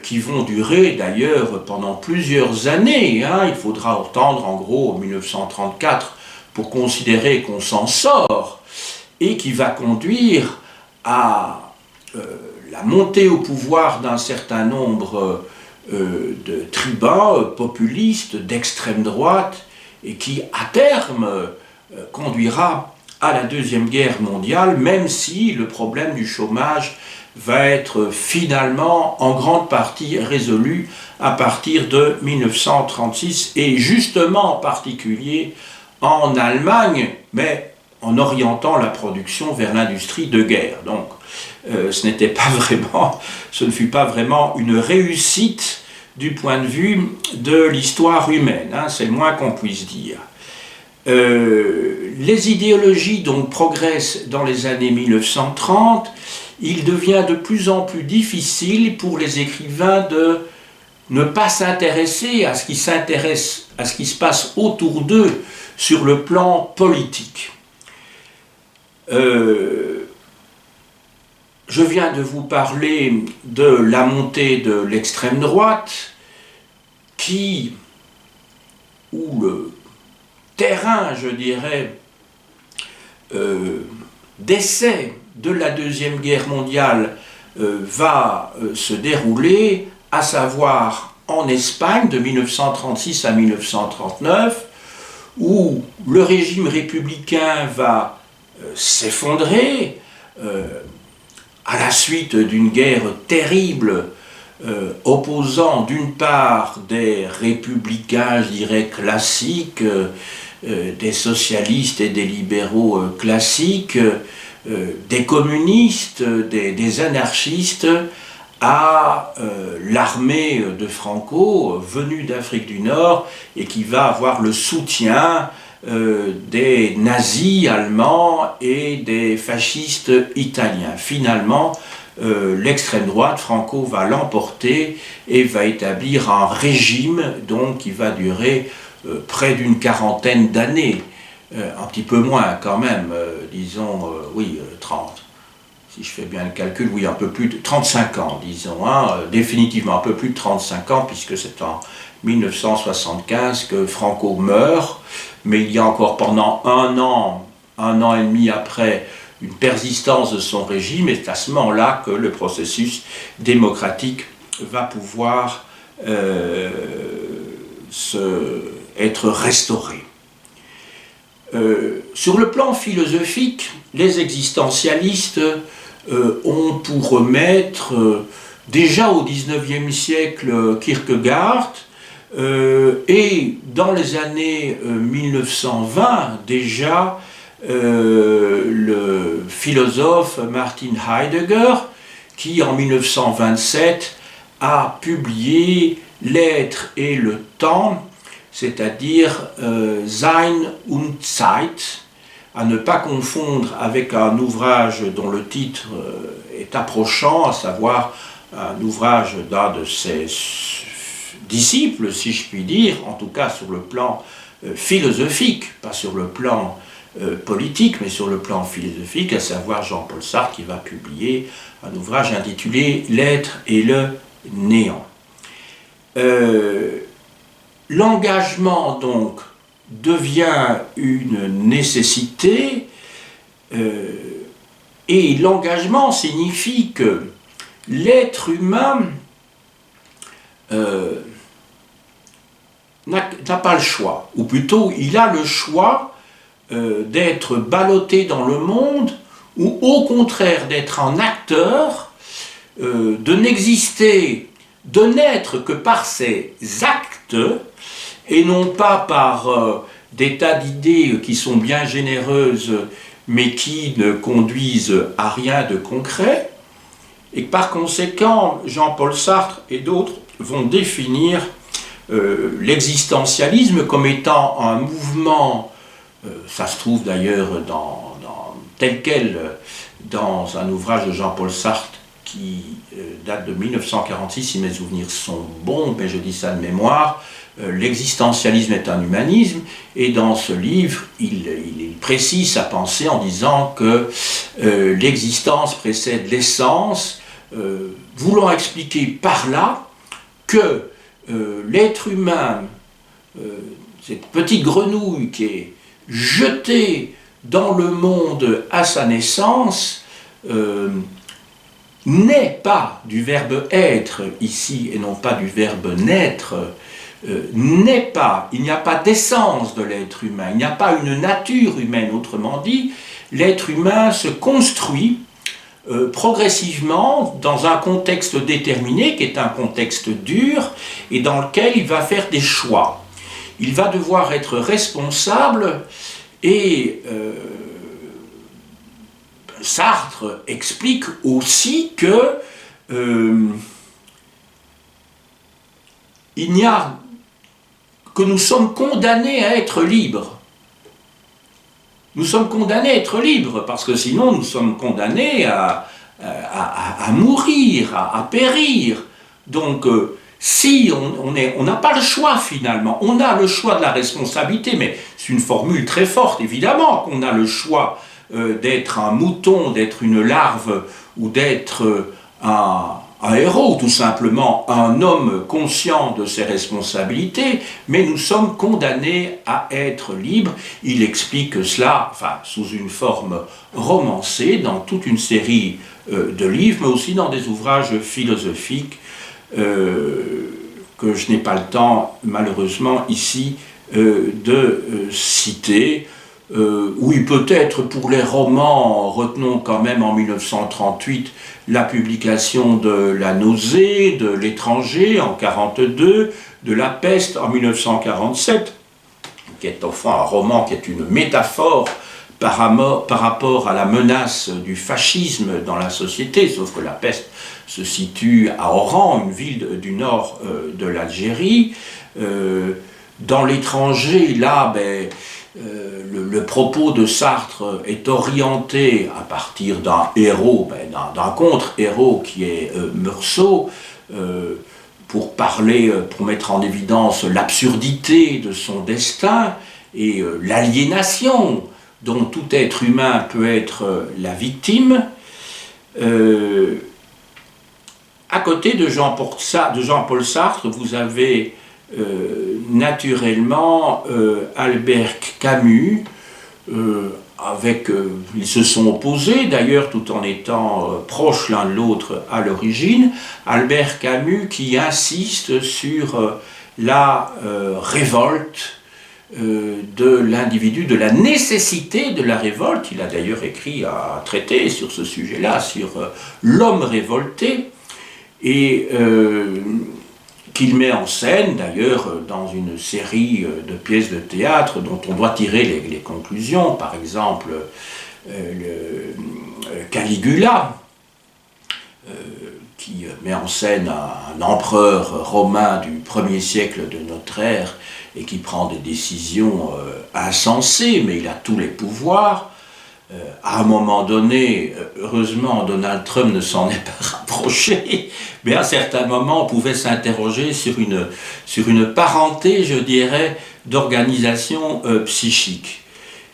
qui vont durer d'ailleurs pendant plusieurs années. Il faudra attendre en gros 1934 pour considérer qu'on s'en sort et qui va conduire à la montée au pouvoir d'un certain nombre de tribuns populistes d'extrême droite et qui à terme conduira à la Deuxième Guerre mondiale, même si le problème du chômage va être finalement en grande partie résolu à partir de 1936 et justement en particulier en Allemagne, mais en orientant la production vers l'industrie de guerre. Donc ce ne fut pas vraiment une réussite du point de vue de l'histoire humaine, c'est le moins qu'on puisse dire. Les idéologies donc progressent dans les années 1930, il devient de plus en plus difficile pour les écrivains de ne pas s'intéresser à ce qui se passe autour d'eux sur le plan politique. Je viens de vous parler de la montée de l'extrême droite, où le terrain, je dirais, d'essai de la Deuxième Guerre mondiale va se dérouler, à savoir en Espagne de 1936 à 1939, où le régime républicain va s'effondrer à la suite d'une guerre terrible opposant d'une part des républicains, je dirais, classiques, des socialistes et des libéraux classiques, des communistes, des anarchistes, à l'armée de Franco, venue d'Afrique du Nord, et qui va avoir le soutien des nazis allemands et des fascistes italiens. Finalement, l'extrême droite, Franco va l'emporter et va établir un régime donc, qui va durer près d'une quarantaine d'années, un petit peu moins quand même, disons, 30. Si je fais bien le calcul, oui, un peu plus de 35 ans, disons, définitivement un peu plus de 35 ans, puisque c'est en 1975 que Franco meurt, mais il y a encore pendant un an et demi après, une persistance de son régime, et c'est à ce moment-là que le processus démocratique va pouvoir être restauré. Sur le plan philosophique, les existentialistes ont pour maître déjà au XIXe siècle Kierkegaard, et dans les années 1920 déjà le philosophe Martin Heidegger, qui en 1927 a publié L'être et le temps, c'est-à-dire Sein und Zeit, à ne pas confondre avec un ouvrage dont le titre est approchant, à savoir un ouvrage d'un de ses disciples, si je puis dire, en tout cas sur le plan philosophique, pas sur le plan politique, mais sur le plan philosophique, à savoir Jean-Paul Sartre, qui va publier un ouvrage intitulé L'être et le néant. L'engagement donc devient une nécessité, et l'engagement signifie que l'être humain n'a pas le choix, ou plutôt il a le choix d'être ballotté dans le monde, ou au contraire d'être un acteur, de n'exister, de n'être que par ses actes, et non pas par des tas d'idées qui sont bien généreuses, mais qui ne conduisent à rien de concret, et que par conséquent, Jean-Paul Sartre et d'autres vont définir l'existentialisme comme étant un mouvement, ça se trouve d'ailleurs tel quel dans un ouvrage de Jean-Paul Sartre qui date de 1946, si mes souvenirs sont bons, mais je dis ça de mémoire, l'existentialisme est un humanisme, et dans ce livre, il précise sa pensée en disant que l'existence précède l'essence, voulant expliquer par là que l'être humain, cette petite grenouille qui est jetée dans le monde à sa naissance, n'est pas du verbe être ici et non pas du verbe naître, n'est pas, il n'y a pas d'essence de l'être humain, il n'y a pas une nature humaine, autrement dit, l'être humain se construit progressivement dans un contexte déterminé, qui est un contexte dur, et dans lequel il va faire des choix. Il va devoir être responsable, et Sartre explique aussi que nous sommes condamnés à être libres. Nous sommes condamnés à être libres, parce que sinon nous sommes condamnés à mourir, à périr. Donc, si on n'a pas le choix finalement, on a le choix de la responsabilité, mais c'est une formule très forte, évidemment qu'on a le choix d'être un mouton, d'être une larve, ou d'être un héros, tout simplement un homme conscient de ses responsabilités, mais nous sommes condamnés à être libres. Il explique cela, enfin, sous une forme romancée, dans toute une série de livres, mais aussi dans des ouvrages philosophiques que je n'ai pas le temps, malheureusement, ici, de citer. Oui, peut-être pour les romans, retenons quand même en 1938 la publication de La nausée, de L'étranger en 1942, de La peste en 1947, qui est au fond un roman qui est une métaphore par rapport à la menace du fascisme dans la société, sauf que La peste se situe à Oran, une ville du nord de l'Algérie. Dans L'étranger, là, le propos de Sartre est orienté à partir d'un héros, d'un contre-héros qui est Meursault, pour mettre en évidence l'absurdité de son destin et l'aliénation dont tout être humain peut être la victime. À côté de Jean-Paul Sartre, vous avez naturellement Albert Camus, ils se sont opposés d'ailleurs tout en étant proches l'un de l'autre à l'origine. Albert Camus qui insiste sur la révolte de l'individu, de la nécessité de la révolte. Il a d'ailleurs écrit un traité sur ce sujet-là, sur l'homme révolté, et qu'il met en scène d'ailleurs dans une série de pièces de théâtre dont on doit tirer les conclusions, par exemple Caligula, qui met en scène un empereur romain du 1er siècle de notre ère et qui prend des décisions insensées, mais il a tous les pouvoirs. À un moment donné, heureusement, Donald Trump ne s'en est pas rapproché, mais à certains moments, on pouvait s'interroger sur une parenté, je dirais, d'organisation psychique.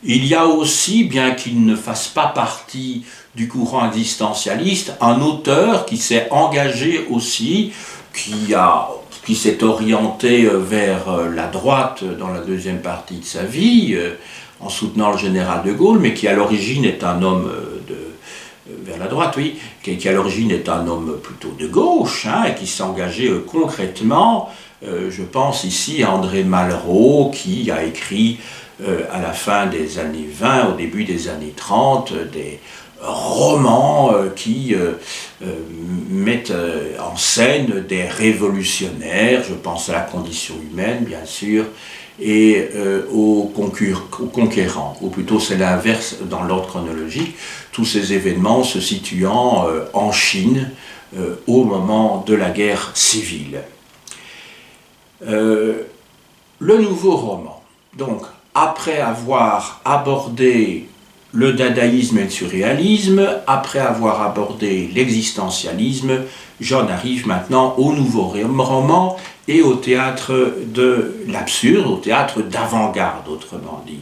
Il y a aussi, bien qu'il ne fasse pas partie du courant existentialiste, un auteur qui s'est engagé aussi, qui s'est orienté vers la droite dans la deuxième partie de sa vie, en soutenant le général de Gaulle, mais qui à l'origine est un homme vers la droite, oui, qui à l'origine est un homme plutôt de gauche, hein, et qui s'est engagé concrètement. Je pense ici à André Malraux, qui a écrit à la fin des années 20, au début des années 30, des romans qui mettent en scène des révolutionnaires, je pense à La condition humaine, bien sûr, et aux conquérants, ou plutôt c'est l'inverse dans l'ordre chronologique, tous ces événements se situant en Chine au moment de la guerre civile. Le nouveau roman, donc après avoir abordé le dadaïsme et le surréalisme, après avoir abordé l'existentialisme, j'en arrive maintenant au nouveau roman et au théâtre de l'absurde, au théâtre d'avant-garde, autrement dit.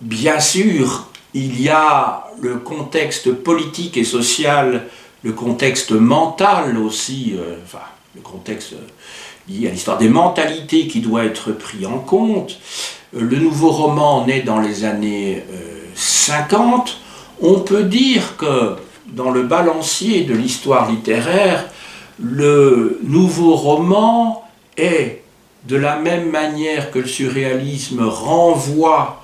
Bien sûr, il y a le contexte politique et social, le contexte mental aussi, le contexte lié à l'histoire des mentalités qui doit être pris en compte. Le nouveau roman naît dans les années 50. On peut dire que dans le balancier de l'histoire littéraire, le nouveau roman est, de la même manière que le surréalisme renvoie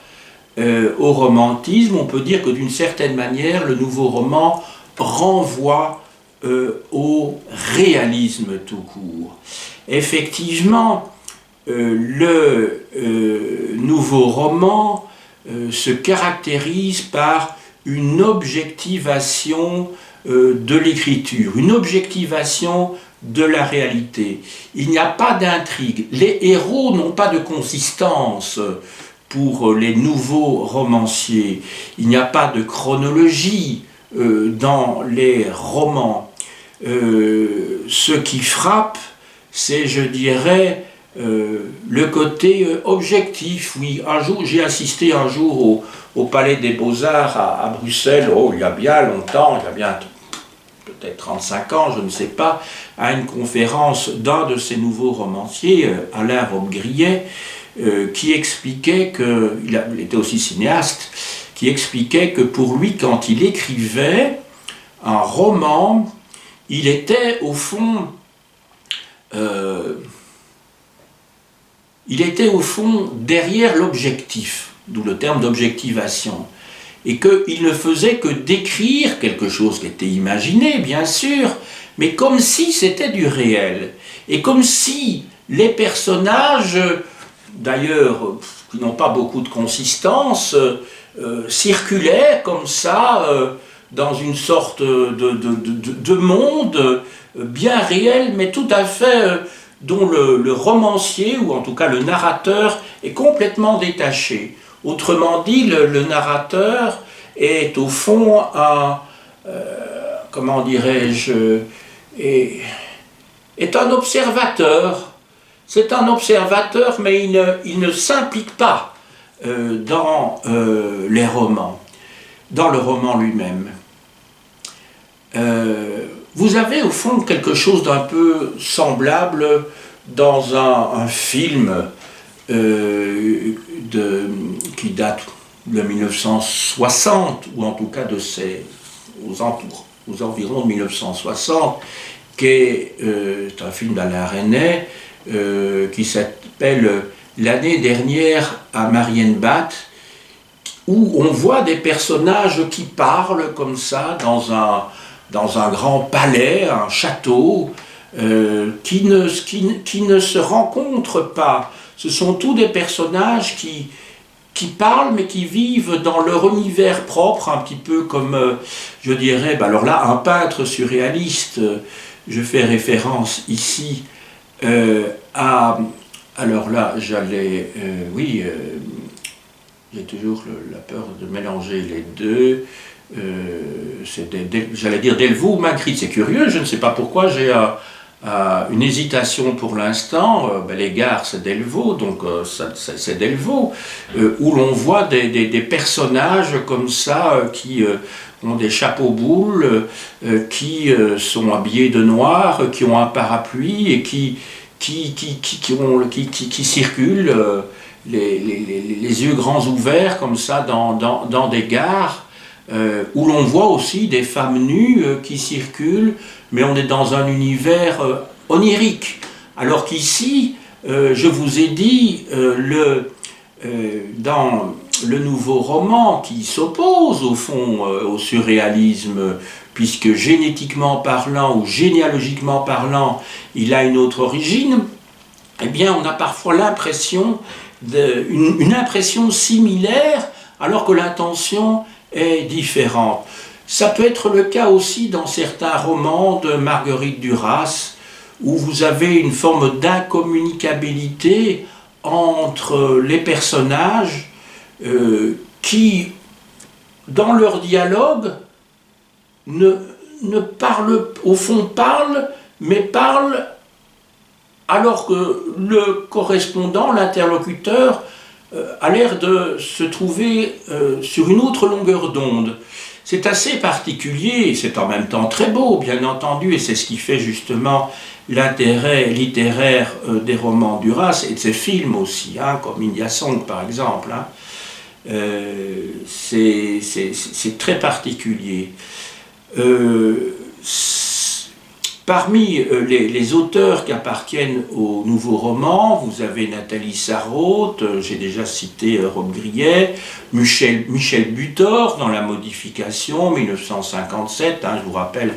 au romantisme, on peut dire que d'une certaine manière, le nouveau roman renvoie au réalisme tout court. Effectivement, le nouveau roman se caractérise par une objectivation de l'écriture, une objectivation de la réalité. Il n'y a pas d'intrigue. Les héros n'ont pas de consistance pour les nouveaux romanciers. Il n'y a pas de chronologie dans les romans. Ce qui frappe, c'est, je dirais, le côté objectif. Oui, un jour, j'ai assisté un jour au Palais des Beaux-Arts à Bruxelles, il y a bien longtemps, il y a bien peut-être 35 ans, je ne sais pas, à une conférence d'un de ces nouveaux romanciers, Alain Robbe-Grillet, qui expliquait il était aussi cinéaste, qui expliquait que pour lui, quand il écrivait un roman, il était au fond derrière l'objectif, d'où le terme d'objectivation, et qu'il ne faisait que décrire quelque chose qui était imaginé, bien sûr, mais comme si c'était du réel, et comme si les personnages, d'ailleurs, qui n'ont pas beaucoup de consistance, circulaient comme ça, dans une sorte de monde bien réel, mais tout à fait dont le romancier, ou en tout cas le narrateur, est complètement détaché. Autrement dit, le narrateur est au fond comment dirais-je, est un observateur. C'est un observateur, mais il ne s'implique pas dans les romans, dans le roman lui-même. Vous avez au fond quelque chose d'un peu semblable dans un film qui date de 1960, ou en tout cas aux environs de 1960, qui est un film d'Alain Resnais qui s'appelle L'année dernière à Marienbad, où on voit des personnages qui parlent comme ça dans un grand palais, un château, qui ne se rencontrent pas. Ce sont tous des personnages qui parlent, mais qui vivent dans leur univers propre, un petit peu comme, je dirais, alors là, un peintre surréaliste. Je fais référence ici alors là, j'ai toujours la peur de mélanger les deux. J'allais dire Delvaux ou Magritte, c'est curieux, je ne sais pas pourquoi j'ai une hésitation pour l'instant. Les gares c'est Delvaux, donc c'est Delvaux, où l'on voit des personnages comme ça qui ont des chapeaux-boules, qui sont habillés de noir, qui ont un parapluie et qui circulent les yeux grands ouverts comme ça dans des gares, où l'on voit aussi des femmes nues qui circulent, mais on est dans un univers onirique. Alors qu'ici, je vous ai dit, dans le nouveau roman qui s'oppose au fond au surréalisme, puisque génétiquement parlant ou généalogiquement parlant, il a une autre origine, eh bien on a parfois l'impression une impression similaire alors que l'intention est différente. Ça peut être le cas aussi dans certains romans de Marguerite Duras, où vous avez une forme d'incommunicabilité entre les personnages qui, dans leur dialogue, ne parlent, au fond parlent, mais parlent alors que le correspondant, l'interlocuteur, a l'air de se trouver sur une autre longueur d'onde. C'est assez particulier, c'est en même temps très beau, bien entendu, et c'est ce qui fait justement l'intérêt littéraire des romans Duras et de ses films aussi, hein, comme India Song par exemple. Hein. C'est très particulier. Parmi les auteurs qui appartiennent au nouveau roman, vous avez Nathalie Sarraute, j'ai déjà cité Rob Grillet, Michel Butor dans La Modification, 1957, hein, je vous rappelle,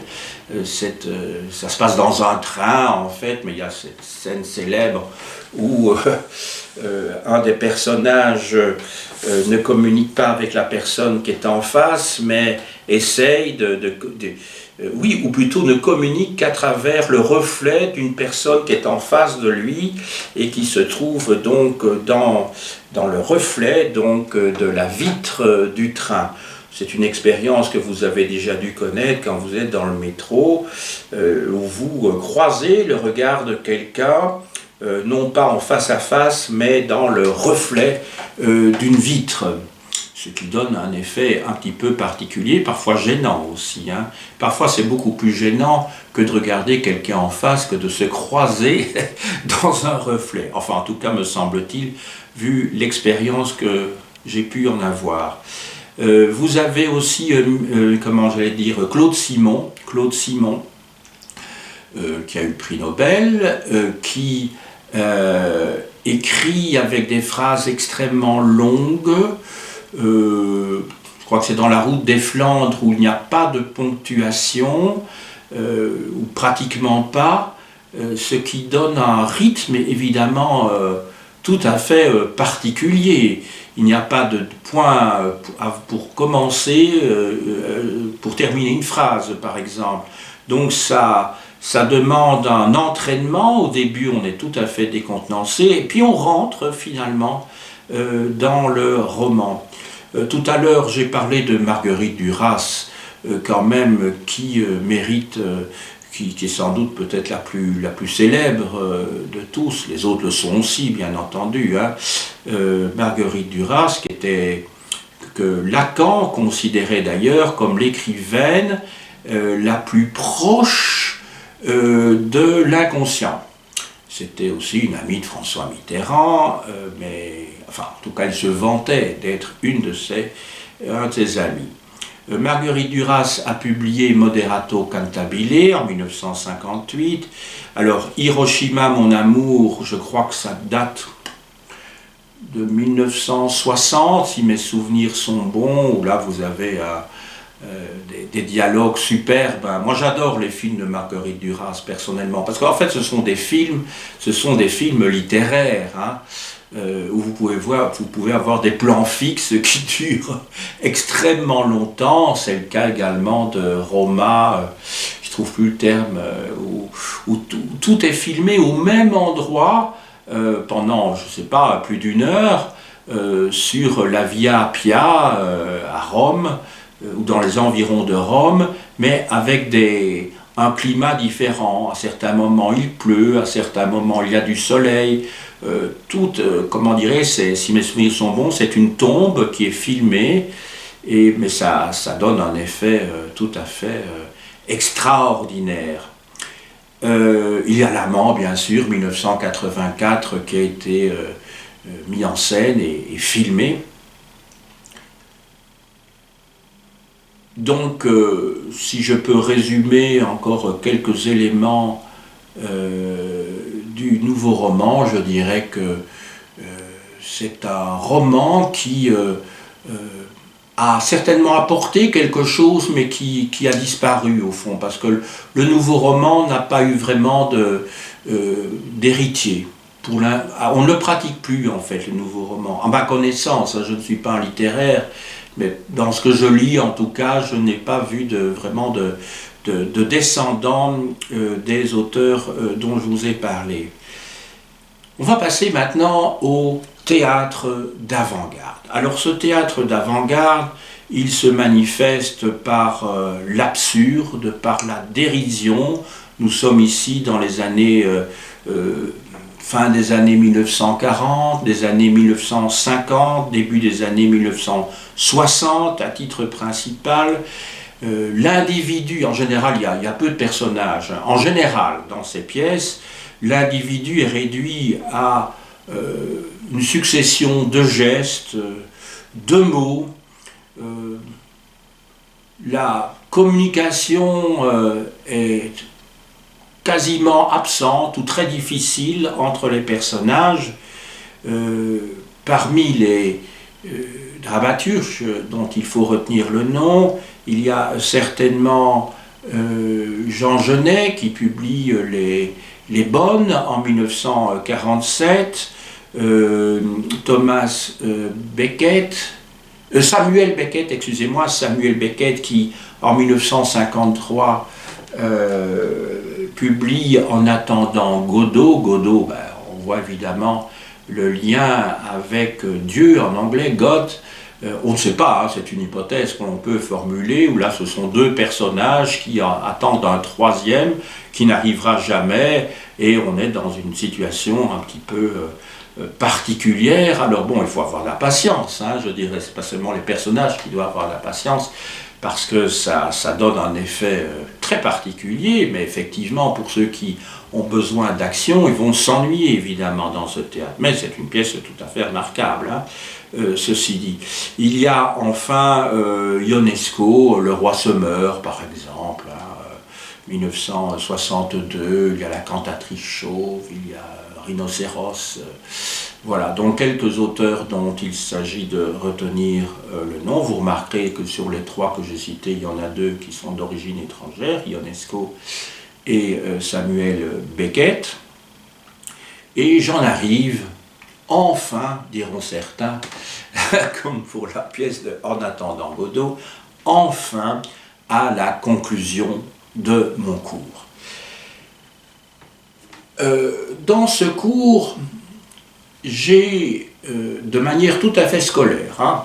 ça se passe dans un train en fait, mais il y a cette scène célèbre où un des personnages ne communique pas avec la personne qui est en face, mais essaye oui, ou plutôt ne communique qu'à travers le reflet d'une personne qui est en face de lui et qui se trouve donc dans le reflet donc, de la vitre du train. C'est une expérience que vous avez déjà dû connaître quand vous êtes dans le métro, où vous croisez le regard de quelqu'un, non pas en face à face, mais dans le reflet d'une vitre. Ce qui donne un effet un petit peu particulier, parfois gênant aussi. Hein. Parfois c'est beaucoup plus gênant que de regarder quelqu'un en face, que de se croiser dans un reflet. Enfin en tout cas me semble-t-il, vu l'expérience que j'ai pu en avoir. Vous avez aussi, comment j'allais dire, Claude Simon, qui a eu le prix Nobel, qui écrit avec des phrases extrêmement longues. Je crois que c'est dans La Route des Flandres où il n'y a pas de ponctuation, ou pratiquement pas, ce qui donne un rythme évidemment tout à fait particulier. Il n'y a pas de point pour commencer, pour terminer une phrase par exemple. Donc ça demande un entraînement. Au début on est tout à fait décontenancé et puis on rentre finalement dans le roman. Tout à l'heure, j'ai parlé de Marguerite Duras, quand même, qui mérite, qui est sans doute peut-être la plus célèbre de tous. Les autres le sont aussi, bien entendu. Hein. Marguerite Duras, que Lacan considérait d'ailleurs comme l'écrivaine la plus proche de l'inconscient. c'était aussi une amie de François Mitterrand, mais enfin, en tout cas, elle se vantait d'être un de ses amis. Marguerite Duras a publié Moderato Cantabile en 1958. Alors, Hiroshima, mon amour, je crois que ça date de 1960, si mes souvenirs sont bons, où là vous avez des dialogues superbes. Moi j'adore les films de Marguerite Duras personnellement, parce qu'en fait ce sont des films littéraires, hein, où vous pouvez avoir des plans fixes qui durent extrêmement longtemps. C'est le cas également de Roma, je ne trouve plus le terme, où tout est filmé au même endroit pendant, je ne sais pas, plus d'une heure, sur la Via Appia à Rome, ou dans les environs de Rome, mais avec un climat différent. À certains moments il pleut, à certains moments il y a du soleil. Comment dirais-je, si mes souvenirs sont bons, c'est une tombe qui est filmée, mais ça donne un effet tout à fait extraordinaire. Il y a L'Amant, bien sûr, 1984, qui a été mis en scène et filmé. Donc, si je peux résumer encore quelques éléments du nouveau roman, je dirais que c'est un roman qui a certainement apporté quelque chose, mais qui a disparu au fond, parce que le nouveau roman n'a pas eu vraiment d'héritier. On ne le pratique plus, en fait, le nouveau roman. À ma connaissance, je ne suis pas un littéraire, mais dans ce que je lis, en tout cas, je n'ai pas vu vraiment de descendants des auteurs dont je vous ai parlé. On va passer maintenant au théâtre d'avant-garde. Alors ce théâtre d'avant-garde, il se manifeste par l'absurde, par la dérision. Nous sommes ici dans les années, fin des années 1940, des années 1950, début des années 1960, à titre principal. L'individu, en général, il y a peu de personnages. En général, dans ces pièces, l'individu est réduit à une succession de gestes, de mots. La communication est quasiment absente ou très difficile entre les personnages. Parmi les dramaturges dont il faut retenir le nom, il y a certainement Jean Genet qui publie Les Bonnes en 1947, Samuel Beckett qui en 1953 publie En attendant Godot. Godot, on voit évidemment le lien avec Dieu en anglais, God. On ne sait pas, hein, c'est une hypothèse qu'on peut formuler, où là ce sont deux personnages qui attendent un troisième qui n'arrivera jamais, et on est dans une situation un petit peu particulière. Alors bon, il faut avoir de la patience, hein, je dirais, c'est pas seulement les personnages qui doivent avoir de la patience, parce que ça donne un effet très particulier, mais effectivement, pour ceux qui ont besoin d'action, ils vont s'ennuyer évidemment dans ce théâtre. Mais c'est une pièce tout à fait remarquable, hein, ceci dit. Il y a enfin Ionesco, Le Roi se meurt, par exemple, hein, 1962, il y a La cantatrice chauve, il y a Rhinocéros. Voilà, donc quelques auteurs dont il s'agit de retenir le nom. Vous remarquerez que sur les trois que j'ai cités, il y en a deux qui sont d'origine étrangère, Ionesco et Samuel Beckett. Et j'en arrive, enfin, diront certains, comme pour la pièce de En attendant Godot, enfin à la conclusion de mon cours. Dans ce cours, j'ai, de manière tout à fait scolaire, hein,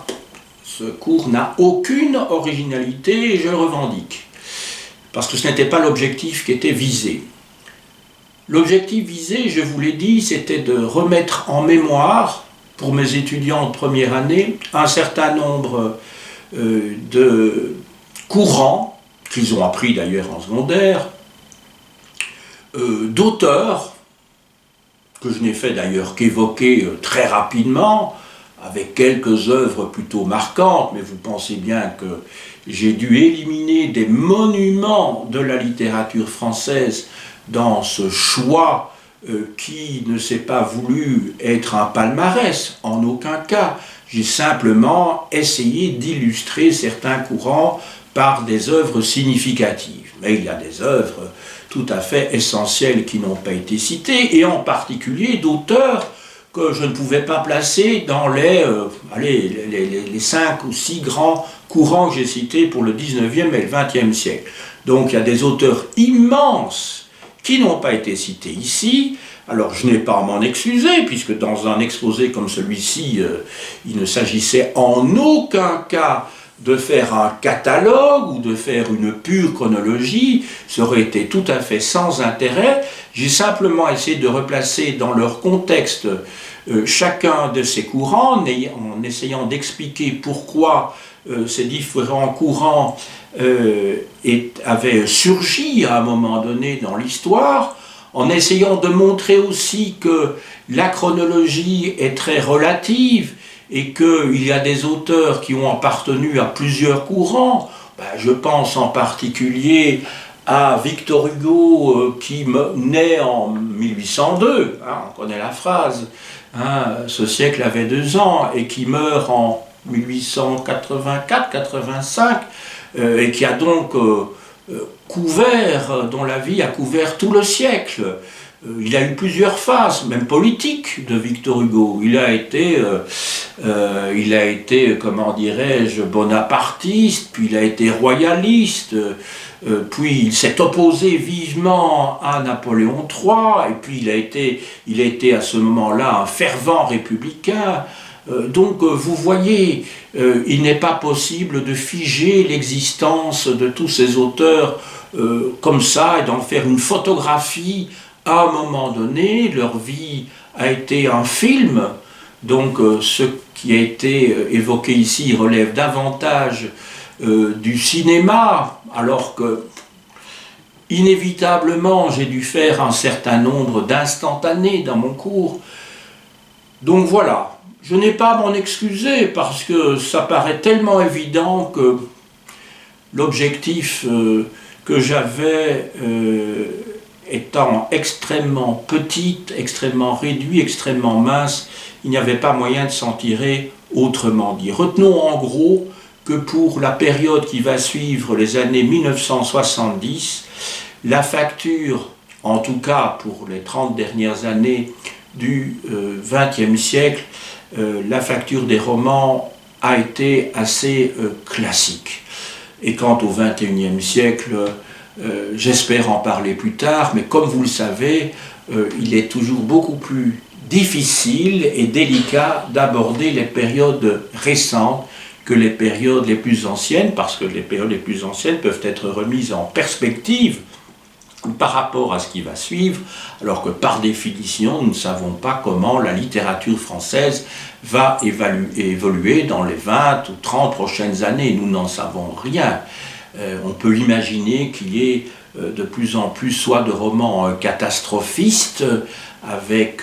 ce cours n'a aucune originalité et je le revendique, parce que ce n'était pas l'objectif qui était visé. L'objectif visé, je vous l'ai dit, c'était de remettre en mémoire, pour mes étudiants de première année, un certain nombre de courants, qu'ils ont appris d'ailleurs en secondaire, d'auteurs que je n'ai fait d'ailleurs qu'évoquer très rapidement, avec quelques œuvres plutôt marquantes, mais vous pensez bien que j'ai dû éliminer des monuments de la littérature française dans ce choix qui ne s'est pas voulu être un palmarès, en aucun cas. J'ai simplement essayé d'illustrer certains courants par des œuvres significatives. Mais il y a des œuvres tout à fait essentielles qui n'ont pas été citées, et en particulier d'auteurs que je ne pouvais pas placer dans les 5 ou 6 grands courants que j'ai cités pour le 19e et le 20e siècle. Donc il y a des auteurs immenses qui n'ont pas été cités ici. Alors je n'ai pas à m'en excuser, puisque dans un exposé comme celui-ci, il ne s'agissait en aucun cas de faire un catalogue ou de faire une pure chronologie, ça aurait été tout à fait sans intérêt. J'ai simplement essayé de replacer dans leur contexte chacun de ces courants, en essayant d'expliquer pourquoi ces différents courants avaient surgi à un moment donné dans l'histoire, en essayant de montrer aussi que la chronologie est très relative, et qu'il y a des auteurs qui ont appartenu à plusieurs courants. Je pense en particulier à Victor Hugo qui naît en 1802, on connaît la phrase, ce siècle avait 2 ans, et qui meurt en 1884-85, et qui a donc dont la vie a couvert tout le siècle. Il a eu plusieurs phases, même politiques, de Victor Hugo. Il a été, comment dirais-je, bonapartiste, puis il a été royaliste, puis il s'est opposé vivement à Napoléon III, et puis il a été à ce moment-là un fervent républicain. Donc vous voyez, il n'est pas possible de figer l'existence de tous ces auteurs comme ça, et d'en faire une photographie. À un moment donné, leur vie a été un film, donc ce qui a été évoqué ici relève davantage du cinéma, alors que, inévitablement, j'ai dû faire un certain nombre d'instantanés dans mon cours. Donc voilà, je n'ai pas à m'en excuser, parce que ça paraît tellement évident que l'objectif que j'avais étant extrêmement petite, extrêmement réduit, extrêmement mince, il n'y avait pas moyen de s'en tirer autrement dit. Retenons en gros que pour la période qui va suivre les années 1970, la facture, en tout cas pour les 30 dernières années du XXe siècle, la facture des romans a été assez classique. Et quant au XXIe siècle, j'espère en parler plus tard, mais comme vous le savez, il est toujours beaucoup plus difficile et délicat d'aborder les périodes récentes que les périodes les plus anciennes, parce que les périodes les plus anciennes peuvent être remises en perspective par rapport à ce qui va suivre, alors que par définition, nous ne savons pas comment la littérature française va évoluer dans les 20 ou 30 prochaines années. Nous n'en savons rien. On peut imaginer qu'il y ait de plus en plus soit de romans catastrophistes avec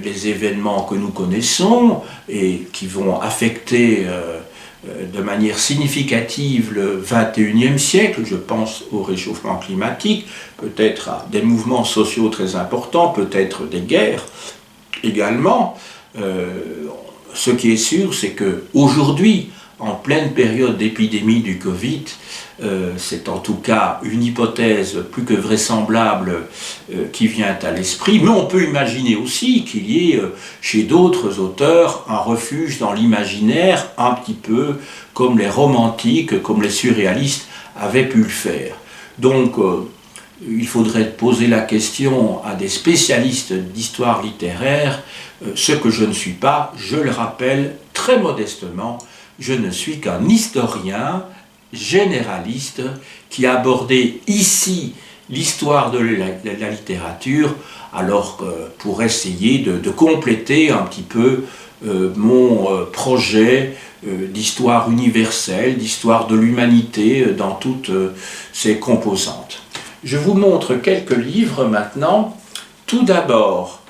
les événements que nous connaissons et qui vont affecter de manière significative le XXIe siècle, je pense au réchauffement climatique, peut-être à des mouvements sociaux très importants, peut-être des guerres également. Ce qui est sûr, c'est qu'aujourd'hui, en pleine période d'épidémie du Covid, c'est en tout cas une hypothèse plus que vraisemblable qui vient à l'esprit, mais on peut imaginer aussi qu'il y ait chez d'autres auteurs un refuge dans l'imaginaire, un petit peu comme les romantiques, comme les surréalistes avaient pu le faire. Donc il faudrait poser la question à des spécialistes d'histoire littéraire, ce que je ne suis pas, je le rappelle très modestement, je ne suis qu'un historien généraliste qui a abordé ici l'histoire de la littérature, alors que pour essayer de compléter un petit peu mon projet d'histoire universelle, d'histoire de l'humanité dans toutes ses composantes. Je vous montre quelques livres maintenant. Tout d'abord,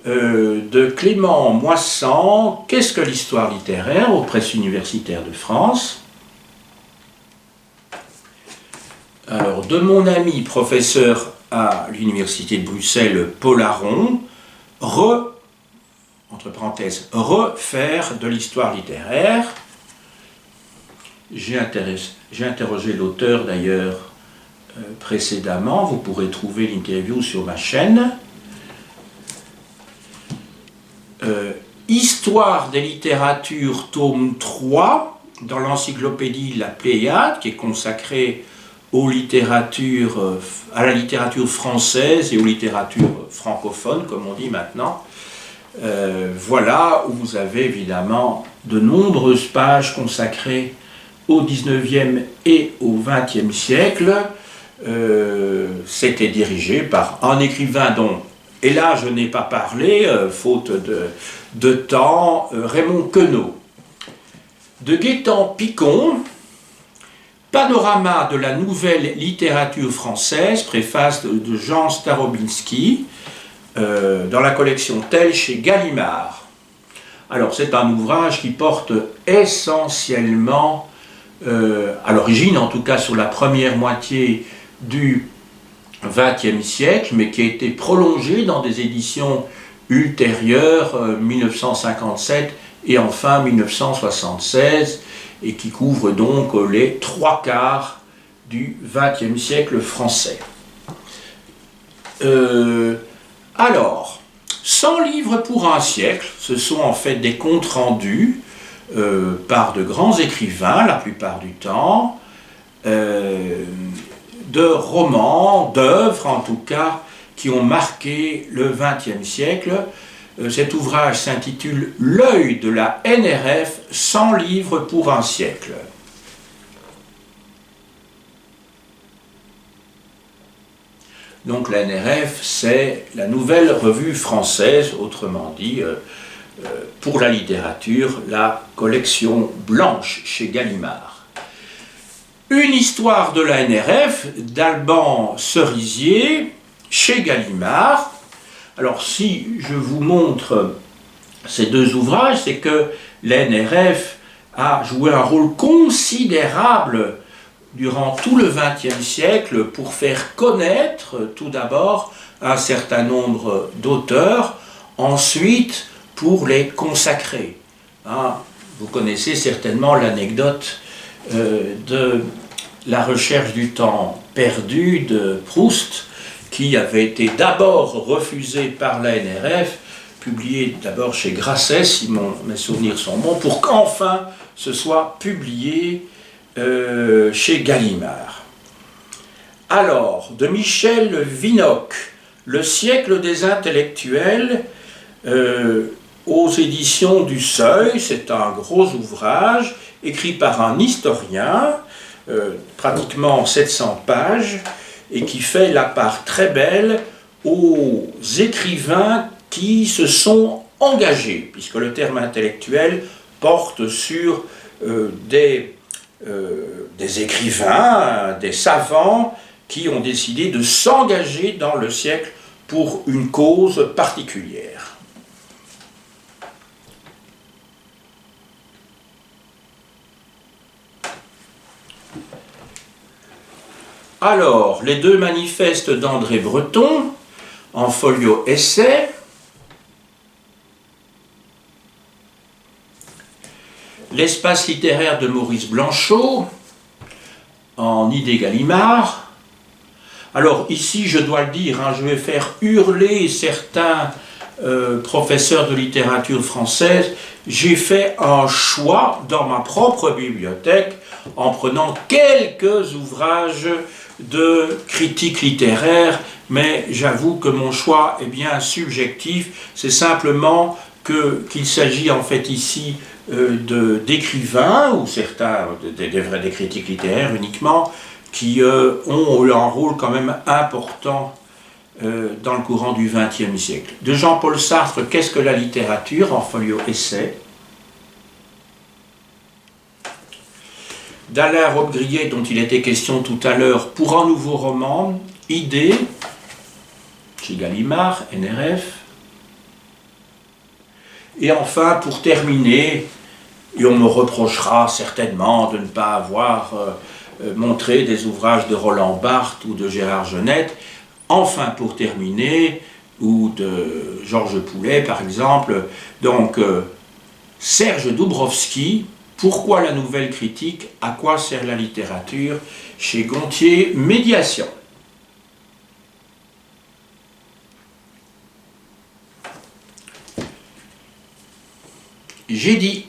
de Clément Moissant, Qu'est-ce que l'histoire littéraire aux presses universitaires de France. Alors, de mon ami professeur à l'université de Bruxelles, Paul Aron, entre parenthèses, refaire de l'histoire littéraire. J'ai interrogé l'auteur d'ailleurs précédemment, vous pourrez trouver l'interview sur ma chaîne. Histoire des littératures, tome 3, dans l'encyclopédie La Pléiade, qui est consacrée à la littérature française et aux littératures francophones, comme on dit maintenant. Voilà où vous avez évidemment de nombreuses pages consacrées au XIXe et au XXe siècle. C'était dirigé par un écrivain dont, et là je n'ai pas parlé, faute de temps, Raymond Queneau. De Gaëtan-Picon, Panorama de la nouvelle littérature française, préface de Jean Starobinski, dans la collection Tel chez Gallimard. Alors c'est un ouvrage qui porte essentiellement, à l'origine en tout cas sur la première moitié du XXe siècle, mais qui a été prolongé dans des éditions ultérieures, 1957 et enfin 1976, et qui couvre donc les 3/4 du XXe siècle français. Alors, 100 livres pour un siècle, ce sont en fait des comptes rendus par de grands écrivains, la plupart du temps, de romans, d'œuvres en tout cas, qui ont marqué le XXe siècle. Cet ouvrage s'intitule « L'œil de la NRF, 100 livres pour un siècle ». Donc la NRF, c'est la nouvelle revue française, autrement dit, pour la littérature, la collection blanche chez Gallimard. Une histoire de la NRF d'Alban Cerisier chez Gallimard. Alors si je vous montre ces deux ouvrages, c'est que la NRF a joué un rôle considérable durant tout le XXe siècle pour faire connaître tout d'abord un certain nombre d'auteurs, ensuite pour les consacrer. Vous connaissez certainement l'anecdote de la recherche du temps perdu de Proust, qui avait été d'abord refusé par la NRF, publié d'abord chez Grasset, si mes souvenirs sont bons, pour qu'enfin ce soit publié chez Gallimard. Alors, de Michel Vinocq, Le siècle des intellectuels, aux éditions du Seuil, c'est un gros ouvrage, écrit par un historien, pratiquement 700 pages, et qui fait la part très belle aux écrivains qui se sont engagés, puisque le terme intellectuel porte sur des écrivains, des savants qui ont décidé de s'engager dans le siècle pour une cause particulière. Alors, les deux manifestes d'André Breton, en folio essai, l'espace littéraire de Maurice Blanchot, en idée Gallimard. Alors ici, je dois le dire, je vais faire hurler certains professeurs de littérature française. J'ai fait un choix dans ma propre bibliothèque en prenant quelques ouvrages de critique littéraire, mais j'avoue que mon choix est bien subjectif. C'est simplement qu'il s'agit en fait ici d'écrivains, ou certains, des critiques littéraires uniquement, qui ont eu un rôle quand même important dans le courant du XXe siècle. De Jean-Paul Sartre, Qu'est-ce que la littérature, en folio essai. D'Alain Robbe-Grillet, dont il était question tout à l'heure, pour un nouveau roman, Idée, chez Gallimard, NRF. Et enfin, pour terminer, et on me reprochera certainement de ne pas avoir montré des ouvrages de Roland Barthes ou de Gérard Genette, enfin pour terminer, ou de Georges Poulet par exemple, donc Serge Doubrovski, Pourquoi la nouvelle critique, à quoi sert la littérature, chez Gontier Médiation. J'ai dit.